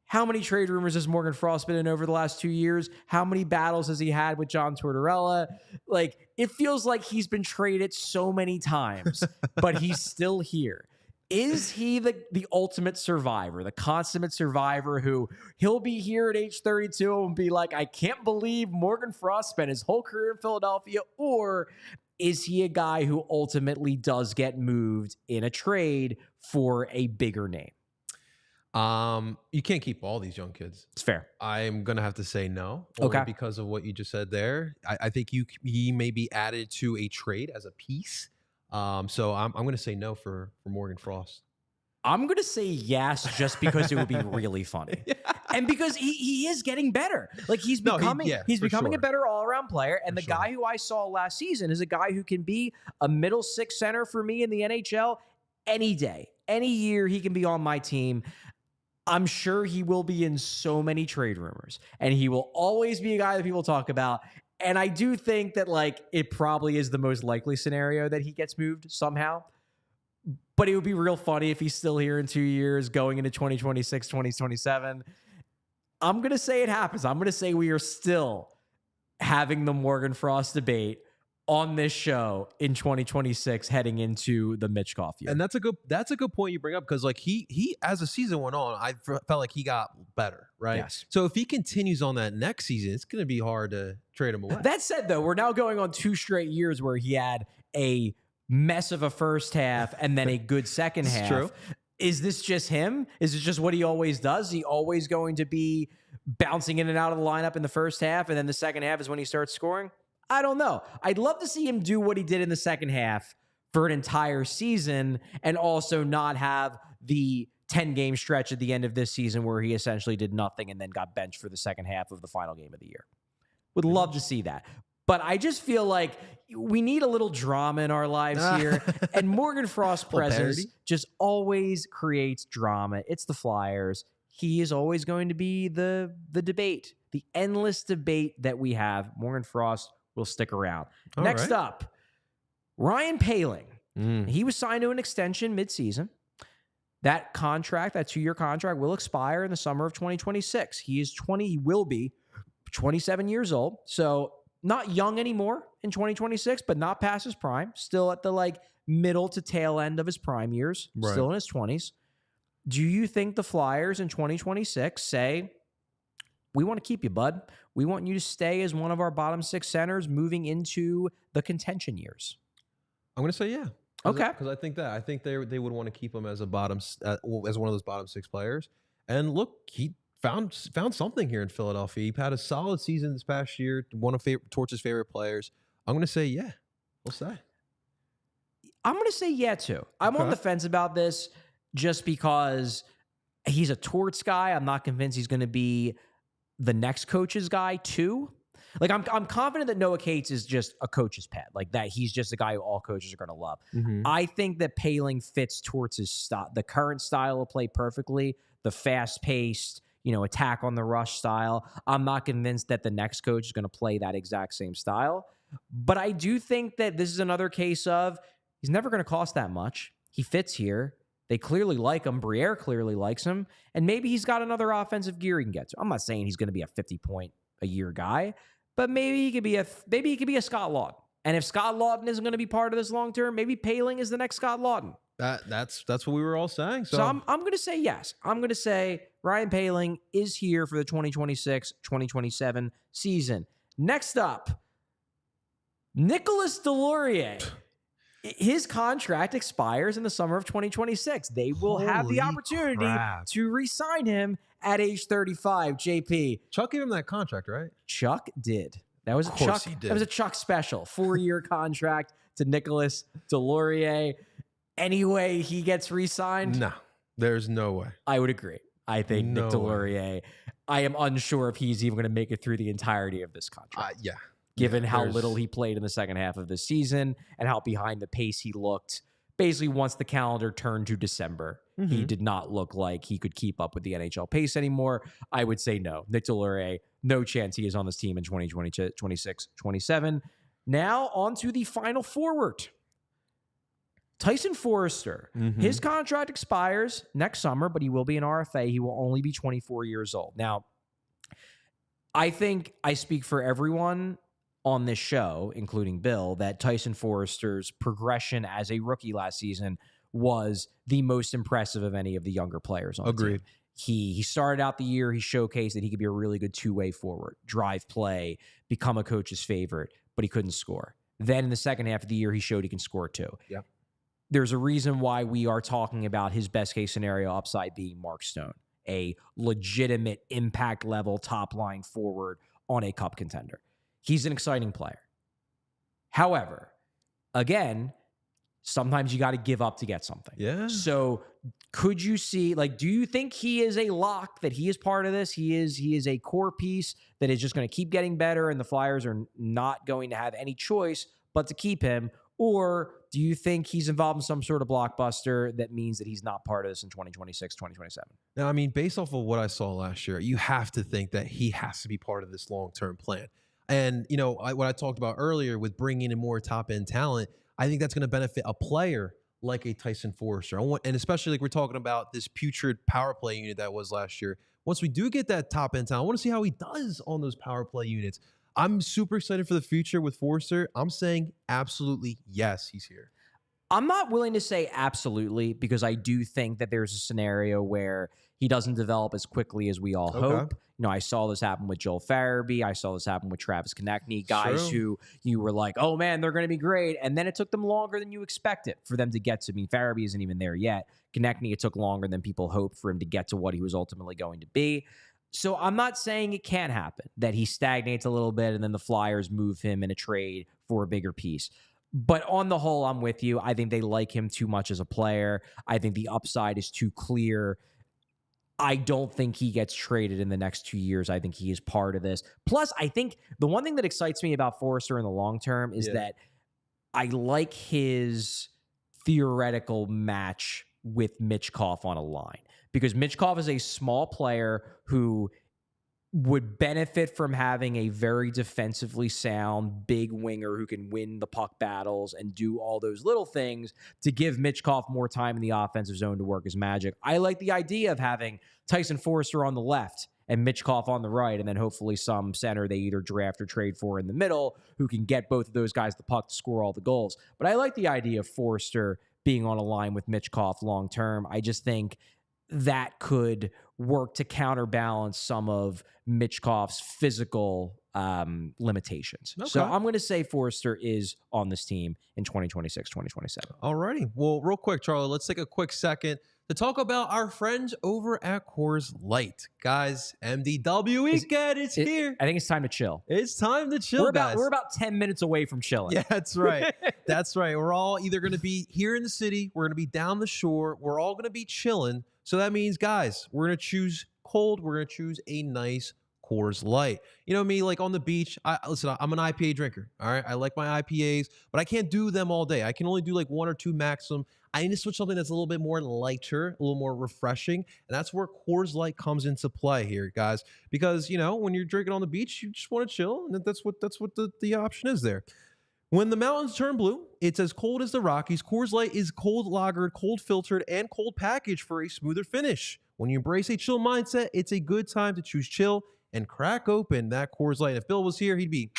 how many trade rumors has Morgan Frost been in over the last 2 years? How many battles has he had with John Tortorella? It feels like he's been traded so many times, but he's still here. Is he the ultimate survivor, the consummate survivor who he'll be here at age 32 and be like, I can't believe Morgan Frost spent his whole career in Philadelphia? Or is he a guy who ultimately does get moved in a trade for a bigger name? You can't keep all these young kids. It's fair. I'm going to have to say no. Only because of what you just said there. I think he may be added to a trade as a piece. So I'm going to say no for Morgan Frost. I'm going to say yes just because it would be really funny. Yeah. And because he is getting better. He's becoming a better all-around player. And the guy who I saw last season is a guy who can be a middle six center for me in the NHL any day. Any year he can be on my team. I'm sure he will be in so many trade rumors. And he will always be a guy that people talk about. And I do think that it probably is the most likely scenario that he gets moved somehow. But it would be real funny if he's still here in 2 years going into 2026, 2027. I'm going to say it happens. I'm going to say we are still having the Morgan Frost debate on this show in 2026 heading into the Mitchkoff year. And that's a good point you bring up because he as the season went on, I felt like he got better, right? Yes. So if he continues on that next season, it's going to be hard to trade him away. That said, though, we're now going on 2 straight years where he had a mess of a first half and then a good second half. True. Is this just him? Is it just what he always does? Is he always going to be bouncing in and out of the lineup in the first half and then the second half is when he starts scoring? I don't know. I'd love to see him do what he did in the second half for an entire season and also not have the 10-game stretch at the end of this season where he essentially did nothing and then got benched for the second half of the final game of the year. Would love to see that. But I just feel like we need a little drama in our lives here. And Morgan Frost's presence just always creates drama. It's the Flyers. He is always going to be the debate, the endless debate that we have. Morgan Frost will stick around. Next up, Ryan Poehling. He was signed to an extension midseason. That contract, that 2-year contract, will expire in the summer of 2026. He will be 27 years old. So not young anymore in 2026, but not past his prime. Still at the middle to tail end of his prime years. Right. Still in his 20s. Do you think the Flyers in 2026 say, we want to keep you, bud. We want you to stay as one of our bottom 6 centers moving into the contention years. I'm gonna say yeah. Okay. Because I think they would want to keep him as a as one of those bottom 6 players. And look, he found something here in Philadelphia. He had a solid season this past year. One of Torch's favorite players. I'm gonna say yeah. We'll say. I'm going to say yeah, too. I'm on the fence about this just because he's a Torts guy. I'm not convinced he's going to be the next coach's guy, too. Like, I'm confident that Noah Cates is just a coach's pet. Like, that he's just a guy who all coaches are going to love. Mm-hmm. I think that Poehling fits Torts' the current style of play perfectly, the fast-paced, attack on the rush style. I'm not convinced that the next coach is going to play that exact same style. But I do think that this is another case of he's never going to cost that much. He fits here. They clearly like him. Briere clearly likes him. And maybe he's got another offensive gear he can get to. I'm not saying he's going to be a 50-point-a-year guy, but maybe he could be a Scott Lawton. And if Scott Lawton isn't going to be part of this long term, maybe Poehling is the next Scott Lawton. That's what we were all saying. So I'm going to say yes. I'm going to say Ryan Poehling is here for the 2026-2027 season. Next up, Nicholas Deslauriers. His contract expires in the summer of 2026. They will have the opportunity to re-sign him at age 35. JP. Chuck gave him that contract, right? Chuck did. That was a Chuck special. 4-year contract to Nicholas Deslauriers. Anyway, he gets re-signed. No, there's no way. I would agree. I think Nick Deslauriers, I am unsure if he's even going to make it through the entirety of this contract. Yeah. Given how little he played in the second half of the season and how behind the pace he looked. Basically, once the calendar turned to December, he did not look like he could keep up with the NHL pace anymore. I would say no. Nick Deslauriers, no chance he is on this team in 2022, 26, 27. Now, on to the final forward. Tyson Foerster. His contract expires next summer, but he will be an RFA. He will only be 24 years old. Now, I think I speak for everyone on this show, including Bill, that Tyson Foerster's progression as a rookie last season was the most impressive of any of the younger players on the team. He started out the year, he showcased that he could be a really good two-way forward, drive play, become a coach's favorite, but he couldn't score. Then in the second half of the year, he showed he can score too. Yep. There's a reason why we are talking about his best case scenario upside being Mark Stone, a legitimate impact level top line forward on a cup contender. He's an exciting player. However, again, sometimes you got to give up to get something. Yeah. So could you see, do you think he is a lock, that he is part of this? He is a core piece that is just going to keep getting better and the Flyers are not going to have any choice but to keep him? Or do you think he's involved in some sort of blockbuster that means that he's not part of this in 2026, 2027? Now, I mean, based off of what I saw last year, you have to think that he has to be part of this long-term plan. And, what I talked about earlier with bringing in more top-end talent, I think that's going to benefit a player like a Tyson Foerster. And especially like we're talking about this putrid power play unit that was last year. Once we do get that top-end talent, I want to see how he does on those power play units. I'm super excited for the future with Foerster. I'm saying absolutely yes, he's here. I'm not willing to say absolutely because I do think that there's a scenario where he doesn't develop as quickly as we all hope. I saw this happen with Joel Farabee. I saw this happen with Travis Konechny, guys who you were like, oh man, they're going to be great. And then it took them longer than you expected for them to get to. Farabee isn't even there yet. Konechny, it took longer than people hoped for him to get to what he was ultimately going to be. So I'm not saying it can't happen, that he stagnates a little bit and then the Flyers move him in a trade for a bigger piece. But on the whole, I'm with you. I think they like him too much as a player. I think the upside is too clear. I don't think he gets traded in the next 2 years. I think he is part of this. Plus, I think the one thing that excites me about Foerster in the long term is that I like his theoretical match with Michkov on a line. Because Michkov is a small player who would benefit from having a very defensively sound big winger who can win the puck battles and do all those little things to give Michkov more time in the offensive zone to work his magic. I like the idea of having Tyson Foerster on the left and Michkov on the right, and then hopefully some center they either draft or trade for in the middle who can get both of those guys the puck to score all the goals. But I like the idea of Foerster being on a line with Michkov long term. I just think that could work to counterbalance some of Mitchkoff's physical limitations. Okay. So I'm going to say Forster is on this team in 2026, 2027. All righty. Well, real quick, Charlie, let's take a quick second to talk about our friends over at Coors Light. Guys, MDW weekend is here. I think it's time to chill. It's time to chill, guys. We're about 10 minutes away from chilling. Yeah, that's right. That's right. We're all either going to be here in the city, we're going to be down the shore, we're all going to be chilling. So that means, guys, we're going to choose cold. We're going to choose a nice Coors Light. You know me, like on the beach, listen, I'm an IPA drinker, all right? I like my IPAs, but I can't do them all day. I can only do like 1 or 2 maximum. I need to switch something that's a little bit more lighter, a little more refreshing, and that's where Coors Light comes into play here, guys. Because, you know, when you're drinking on the beach, you just want to chill, and that's what the option is there. When the mountains turn blue, it's as cold as the Rockies. Coors Light is cold lagered, cold filtered, and cold packaged for a smoother finish. When you embrace a chill mindset, it's a good time to choose chill and crack open that Coors Light. If Bill was here, he'd be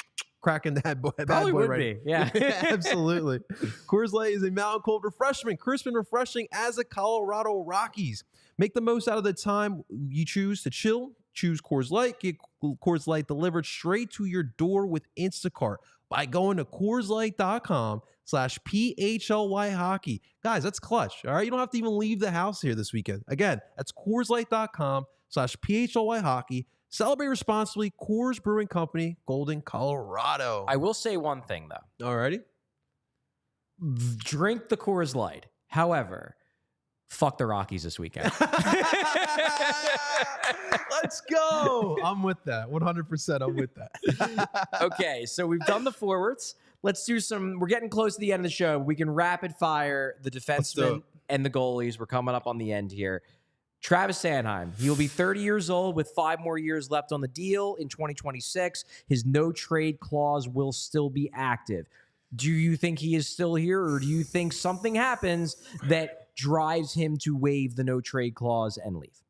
cracking that boy. Probably would right. be, yeah. Absolutely. Coors Light is a mountain cold refreshment, crisp and refreshing as the Colorado Rockies. Make the most out of the time you choose to chill. Choose Coors Light. Get Coors Light delivered straight to your door with Instacart by going to CoorsLight.com/PHLY hockey. Guys, that's clutch. All right. You don't have to even leave the house here this weekend. Again, that's CoorsLight.com/PHLY hockey. Celebrate responsibly. Coors Brewing Company, Golden, Colorado. I will say one thing, though. All righty. Drink the Coors Light. However, fuck the Rockies this weekend. Let's go. I'm with that. 100%. I'm with that. Okay, so we've done the forwards. Let's do we're getting close to the end of the show. We can rapid fire the defensemen and the goalies. We're coming up on the end here. Travis Sanheim, he will be 30 years old with 5 more years left on the deal in 2026. His no-trade clause will still be active. Do you think he is still here, or do you think something happens that drives him to waive the no-trade clause and leave?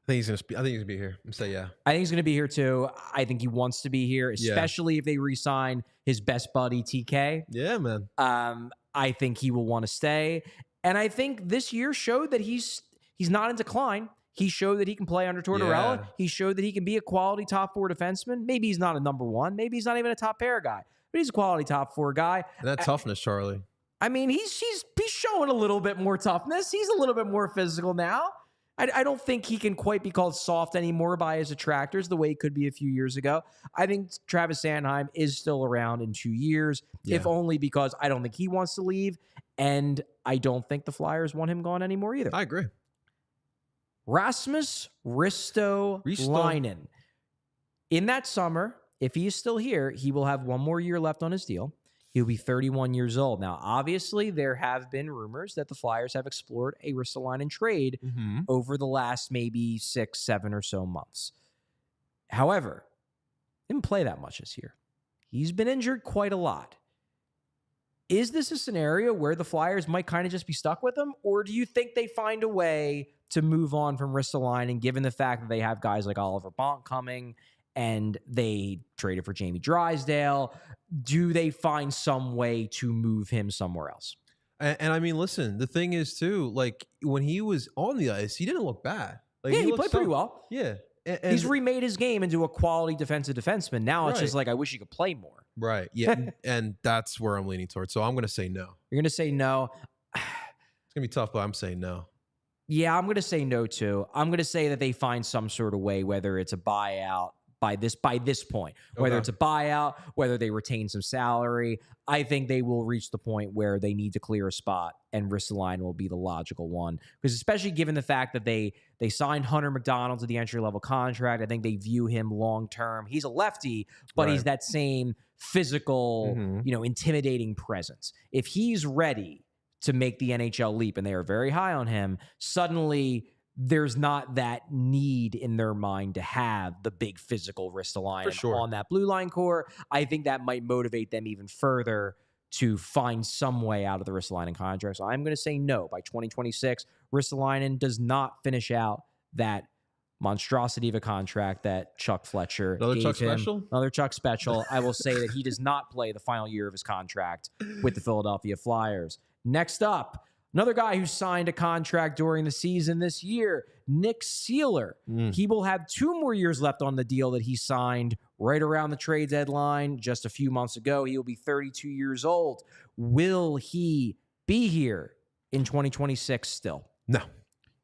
I think he's gonna be here. I'm saying yeah. I think he's gonna be here too. I think he wants to be here, especially if they re-sign his best buddy TK. Yeah, man. I think he will want to stay, and I think this year showed that he's not in decline. He showed that he can play under Tortorella. Yeah. He showed that he can be a quality top 4 defenseman. Maybe he's not a number 1. Maybe he's not even a top pair guy, but he's a quality top 4 guy. And that toughness, Charlie. I mean, he's showing a little bit more toughness. He's a little bit more physical now. I don't think he can quite be called soft anymore by his attractors the way he could be a few years ago. I think Travis Sanheim is still around in 2 years, if only because I don't think he wants to leave, and I don't think the Flyers want him gone anymore either. I agree. Rasmus Ristolainen. In that summer, if he is still here, he will have 1 more year left on his deal. He'll be 31 years old. Now, obviously, there have been rumors that the Flyers have explored a Ristolainen trade over the last maybe 6, 7 or so months. However, didn't play that much this year. He's been injured quite a lot. Is this a scenario where the Flyers might kind of just be stuck with him? Or do you think they find a way to move on from Ristolainen, given the fact that they have guys like Oliver Bonk coming and they traded for Jamie Drysdale? Do they find some way to move him somewhere else? And I mean, listen, the thing is too, like when he was on the ice, he didn't look bad. Like, he played pretty well. Yeah. And he's remade his game into a quality defensive defenseman. Now it's just like, I wish he could play more. Right. Yeah. and that's where I'm leaning towards. So I'm going to say no. You're going to say no. It's going to be tough, but I'm saying no. Yeah, I'm going to say no too. I'm going to say that they find some sort of way, whether it's a buyout by this point, whether it's a buyout, whether they retain some salary. I think they will reach the point where they need to clear a spot, and Ristolainen will be the logical one. Because especially given the fact that they signed Hunter McDonald to the entry-level contract, I think they view him long-term. He's a lefty, but he's that same physical, intimidating presence. If he's ready to make the NHL leap, and they are very high on him, suddenly there's not that need in their mind to have the big physical Ristolainen on that blue line core. I think that might motivate them even further to find some way out of the Ristolainen contract. So I'm going to say no. By 2026, Ristolainen does not finish out that monstrosity of a contract that Chuck Fletcher gave him. Special? Another Chuck Special. I will say that he does not play the final year of his contract with the Philadelphia Flyers. Next up, Another guy who signed a contract during the season this year, Nick Seeler. He will have 2 more years left on the deal that he signed right around the trade deadline just a few months ago. He will be 32 years old. Will he be here in 2026 still? No.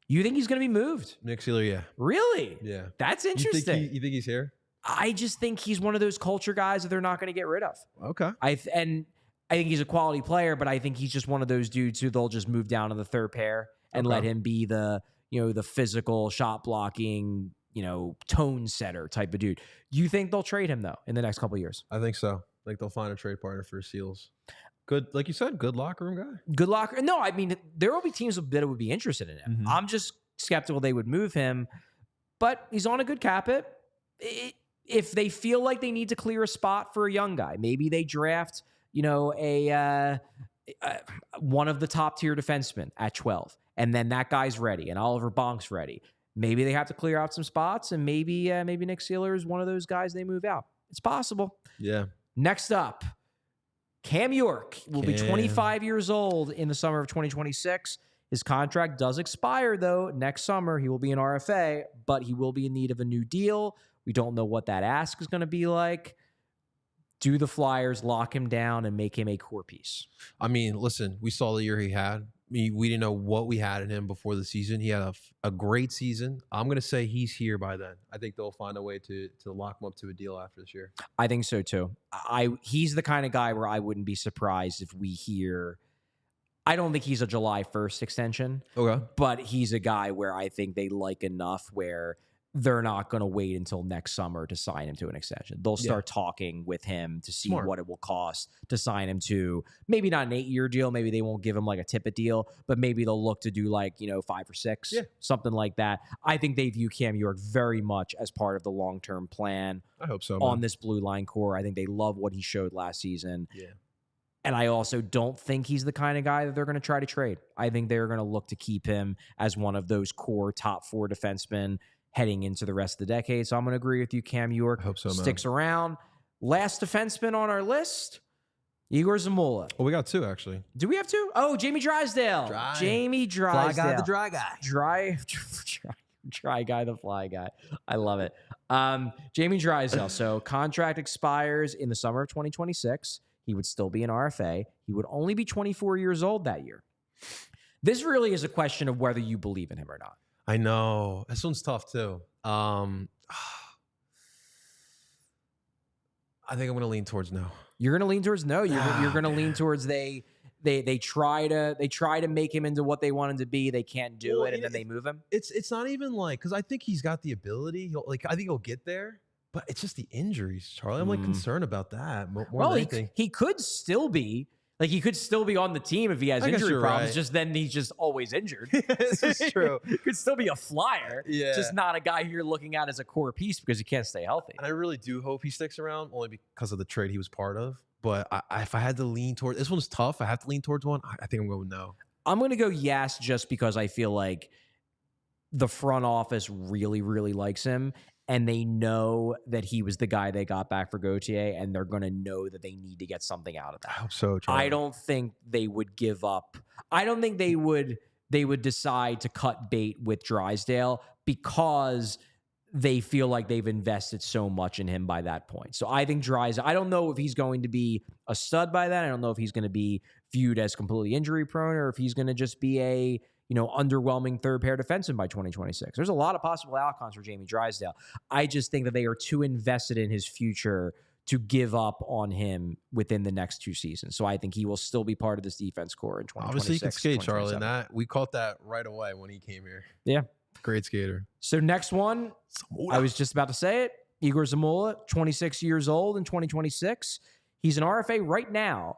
You think he's going to be moved? Nick Seeler, yeah. Really? Yeah. That's interesting. You think he's here? I just think he's one of those culture guys that they're not going to get rid of. Okay. I think he's a quality player, but I think he's just one of those dudes who they'll just move down to the third pair and let him be the physical shot blocking, tone setter type of dude. You think they'll trade him though in the next couple of years? I think so. Like they'll find a trade partner for Seals. Good, like you said, good locker room guy. Good locker. No, I mean there will be teams that would be interested in him. I'm just skeptical they would move him, but he's on a good cap hit. If they feel like they need to clear a spot for a young guy, maybe they draft, one of the top tier defensemen at 12, and then that guy's ready, and Oliver Bonk's ready. Maybe they have to clear out some spots, and maybe Nick Seeler is one of those guys they move out. It's possible. Yeah. Next up, Cam York will be 25 years old in the summer of 2026. His contract does expire, though, next summer. He will be an RFA, but he will be in need of a new deal. We don't know what that ask is going to be like. Do the Flyers lock him down and make him a core piece? I mean, listen, we saw the year he had. We didn't know what we had in him before the season. He had a great season. I'm going to say he's here by then. I think they'll find a way to lock him up to a deal after this year. I think so, too. He's the kind of guy where I wouldn't be surprised if we hear... I don't think he's a July 1st extension. Okay. But he's a guy where I think they like enough where they're not going to wait until next summer to sign him to an extension. They'll start talking with him to see what it will cost to sign him to maybe not an 8-year deal. Maybe they won't give him like a Tippett deal, but maybe they'll look to do like, 5 or 6, something like that. I think they view Cam York very much as part of the long-term plan. I hope so, on this blue line core. I think they love what he showed last season. Yeah. And I also don't think he's the kind of guy that they're going to try to trade. I think they're going to look to keep him as one of those core top 4 defensemen heading into the rest of the decade. So I'm going to agree with you. Cam York sticks around. Last defenseman on our list, Igor Zamula. Oh, we got 2, actually. Do we have 2? Oh, Jamie Drysdale. Jamie Drysdale. Fly guy, the dry guy. Dry guy, the fly guy. I love it. Jamie Drysdale. So contract expires in the summer of 2026. He would still be an RFA. He would only be 24 years old that year. This really is a question of whether you believe in him or not. I know. This one's tough, too. I think I'm going to lean towards no. You're going to lean towards no. You're going to lean towards they try to make him into what they want him to be. They can't do it, and then they move him. It's not even like, because I think he's got the ability. I think he'll get there. But it's just the injuries, Charlie. I'm concerned about that more than anything. He could still be on the team if he has injury problems. Right. Just then he's just always injured. This is true. He could still be a Flyer. Yeah. Just not a guy you're looking at as a core piece because he can't stay healthy. And I really do hope he sticks around only because of the trade he was part of. But if I had to lean toward, this one's tough. I have to lean towards one. I think I'm going no. I'm going to go yes, just because I feel like the front office really, really likes him. And they know that he was the guy they got back for Gauthier, and they're going to know that they need to get something out of that. I hope so, Charlie. I don't think they would give up. I don't think they would decide to cut bait with Drysdale because they feel like they've invested so much in him by that point. So I think Drysdale, I don't know if he's going to be a stud by then. I don't know if he's going to be viewed as completely injury prone or if he's going to just be a underwhelming third pair defenseman by 2026. There's a lot of possible outcomes for Jamie Drysdale. I just think that they are too invested in his future to give up on him within the next 2 seasons. So I think he will still be part of this defense core in 2026. Obviously, he can skate, Charlie, and that we caught that right away when he came here. Yeah. Great skater. So next one, I was just about to say it. Igor Zamula, 26 years old in 2026. He's an RFA right now.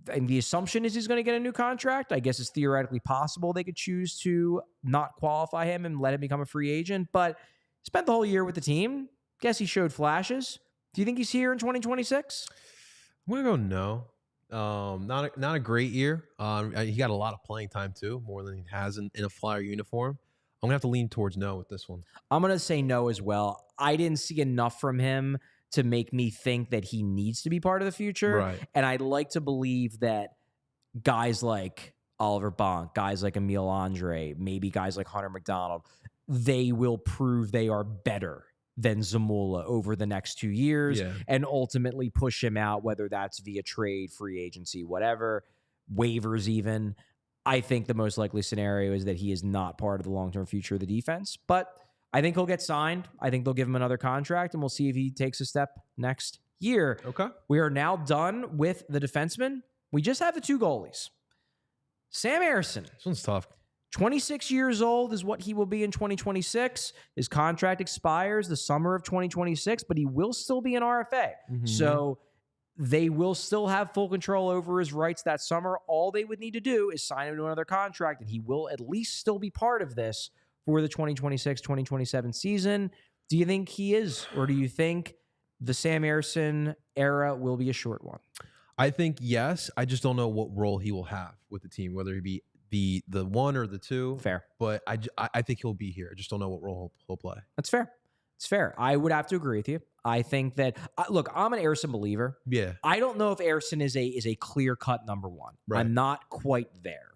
And the assumption is he's going to get a new contract. I guess it's theoretically possible they could choose to not qualify him and let him become a free agent. But spent the whole year with the team. Guess he showed flashes. Do you think he's here in 2026? I'm going to go no. Not a great year. He got a lot of playing time, too, more than he has in a Flyer uniform. I'm going to have to lean towards no with this one. I'm going to say no as well. I didn't see enough from him to make me think that he needs to be part of the future. Right. And I'd like to believe that guys like Oliver Bonk, guys like Emil Andre, maybe guys like Hunter McDonald, they will prove they are better than Zamula over the next 2 years and ultimately push him out, whether that's via trade, free agency, whatever, waivers even. I think the most likely scenario is that he is not part of the long-term future of the defense, but I think he'll get signed. I think they'll give him another contract, and we'll see if he takes a step next year. Okay. We are now done with the defensemen. We just have the 2 goalies. Sam Ersson. This one's tough. 26 years old is what he will be in 2026. His contract expires the summer of 2026, but he will still be an RFA. So they will still have full control over his rights that summer. All they would need to do is sign him to another contract, and he will at least still be part of this for the 2026-2027 season. Do you think he is, or do you think the Sam Ersson era will be a short one? I think yes. I just don't know what role he will have with the team, whether he be the 1 or the 2. Fair. But I think he'll be here. I just don't know what role he'll play. That's fair. It's fair. I would have to agree with you. I think that, look, I'm an Ersson believer. Yeah. I don't know if Ersson is a clear-cut number 1. Right. I'm not quite there.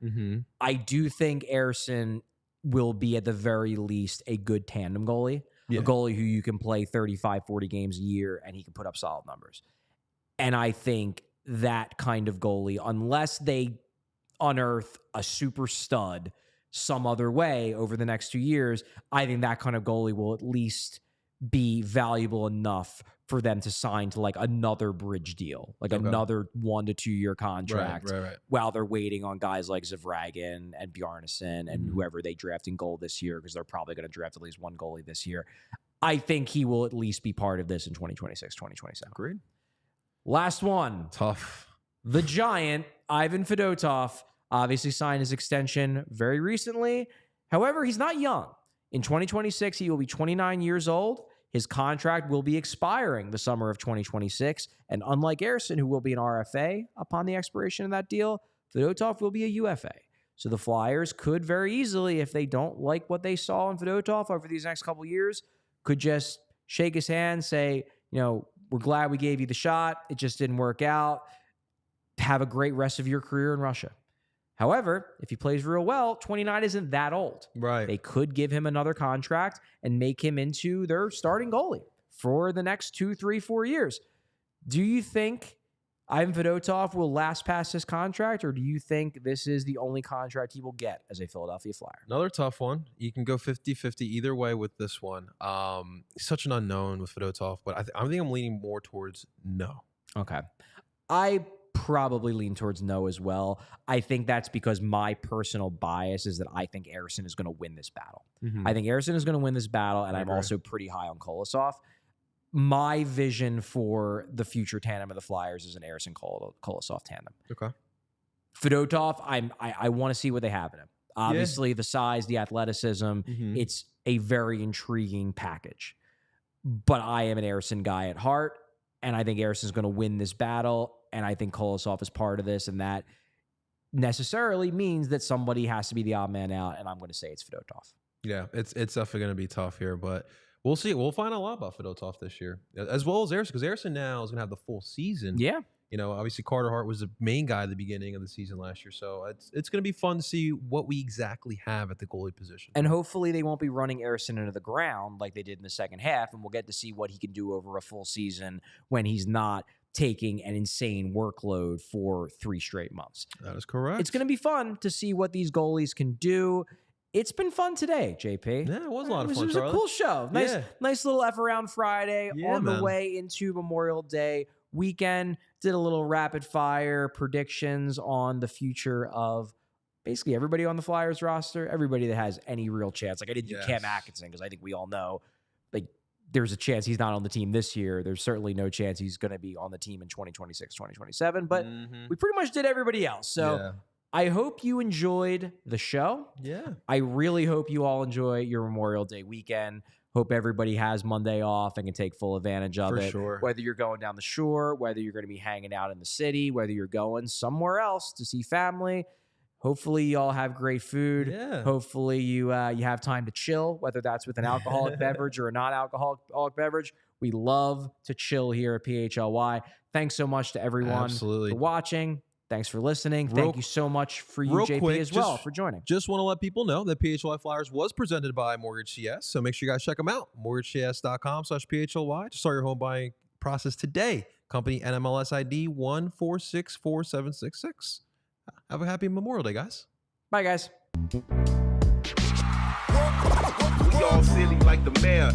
I do think Ersson will be at the very least a good tandem goalie, a goalie who you can play 35, 40 games a year and he can put up solid numbers. And I think that kind of goalie, unless they unearth a super stud some other way over the next 2 years, I think that kind of goalie will at least be valuable enough for them to sign to like another bridge deal, like another 1 to 2 year contract while they're waiting on guys like Zavragin and Bjarnason and whoever they draft in goal this year, because they're probably going to draft at least 1 goalie this year. I think he will at least be part of this in 2026, 2027. Agreed. Last one. Tough. The Giant, Ivan Fedotov, obviously signed his extension very recently. However, he's not young. In 2026, he will be 29 years old. His contract will be expiring the summer of 2026. And unlike Ersson, who will be an RFA upon the expiration of that deal, Fedotov will be a UFA. So the Flyers could very easily, if they don't like what they saw in Fedotov over these next couple years, could just shake his hand, say, you know, we're glad we gave you the shot. It just didn't work out. Have a great rest of your career in Russia. However, if he plays real well, 29 isn't that old. Right. They could give him another contract and make him into their starting goalie for the next 2, 3, 4 years. Do you think Ivan Fedotov will last past his contract, or do you think this is the only contract he will get as a Philadelphia Flyer? Another tough one. You can go 50-50 either way with this one. Such an unknown with Fedotov, but I think I'm leaning more towards no. Okay. I probably lean towards no as well. I think that's because my personal bias is that I think Ersson is going to win this battle. I think Ersson is going to win this battle, and I'm also pretty high on Kolosov. My vision for the future tandem of the Flyers is an Ersson-Kolosov tandem. Okay. Fedotov, I want to see what they have in him. Obviously, the size, the athleticism, it's a very intriguing package. But I am an Ersson guy at heart, and I think Ersson's going to win this battle, and I think Kolosov is part of this, and that necessarily means that somebody has to be the odd man out, and I'm going to say it's Fedotov. Yeah, it's definitely going to be tough here, but we'll see. We'll find out a lot about Fedotov this year, as well as Ersson, because Ersson now is going to have the full season. Yeah. You know, obviously Carter Hart was the main guy at the beginning of the season last year, so it's going to be fun to see what we exactly have at the goalie position. And hopefully they won't be running Ersson into the ground like they did in the second half, and we'll get to see what he can do over a full season when he's not taking an insane workload for 3 straight months. That is correct. It's going to be fun to see what these goalies can do. It's been fun today, JP. Yeah, it was a lot of fun, It was Charlie. a cool show. Nice little F around Friday on the way into Memorial Day weekend. Did a little rapid fire predictions on the future of basically everybody on the Flyers roster, everybody that has any real chance. Like I didn't do Cam Atkinson because I think we all know like there's a chance he's not on the team this year. There's certainly no chance he's going to be on the team in 2026, 2027. But we pretty much did everybody else. So I hope you enjoyed the show. Yeah. I really hope you all enjoy your Memorial Day weekend. Hope everybody has Monday off and can take full advantage of it. For sure. Whether you're going down the shore, whether you're going to be hanging out in the city, whether you're going somewhere else to see family. Hopefully you all have great food. Yeah. Hopefully you have time to chill, whether that's with an alcoholic beverage or a non-alcoholic beverage. We love to chill here at PHLY. Thanks so much to everyone for watching. Thanks for listening. Real- Thank you so much for you, real JP, quick, as well, for joining. Just want to let people know that PHLY Flyers was presented by Mortgage CS. So make sure you guys check them out. MortgageCS.com/PHLY to start your home buying process today. Company NMLS ID 1464766. Have a happy Memorial Day, guys. Bye, guys. We all silly like the mayor.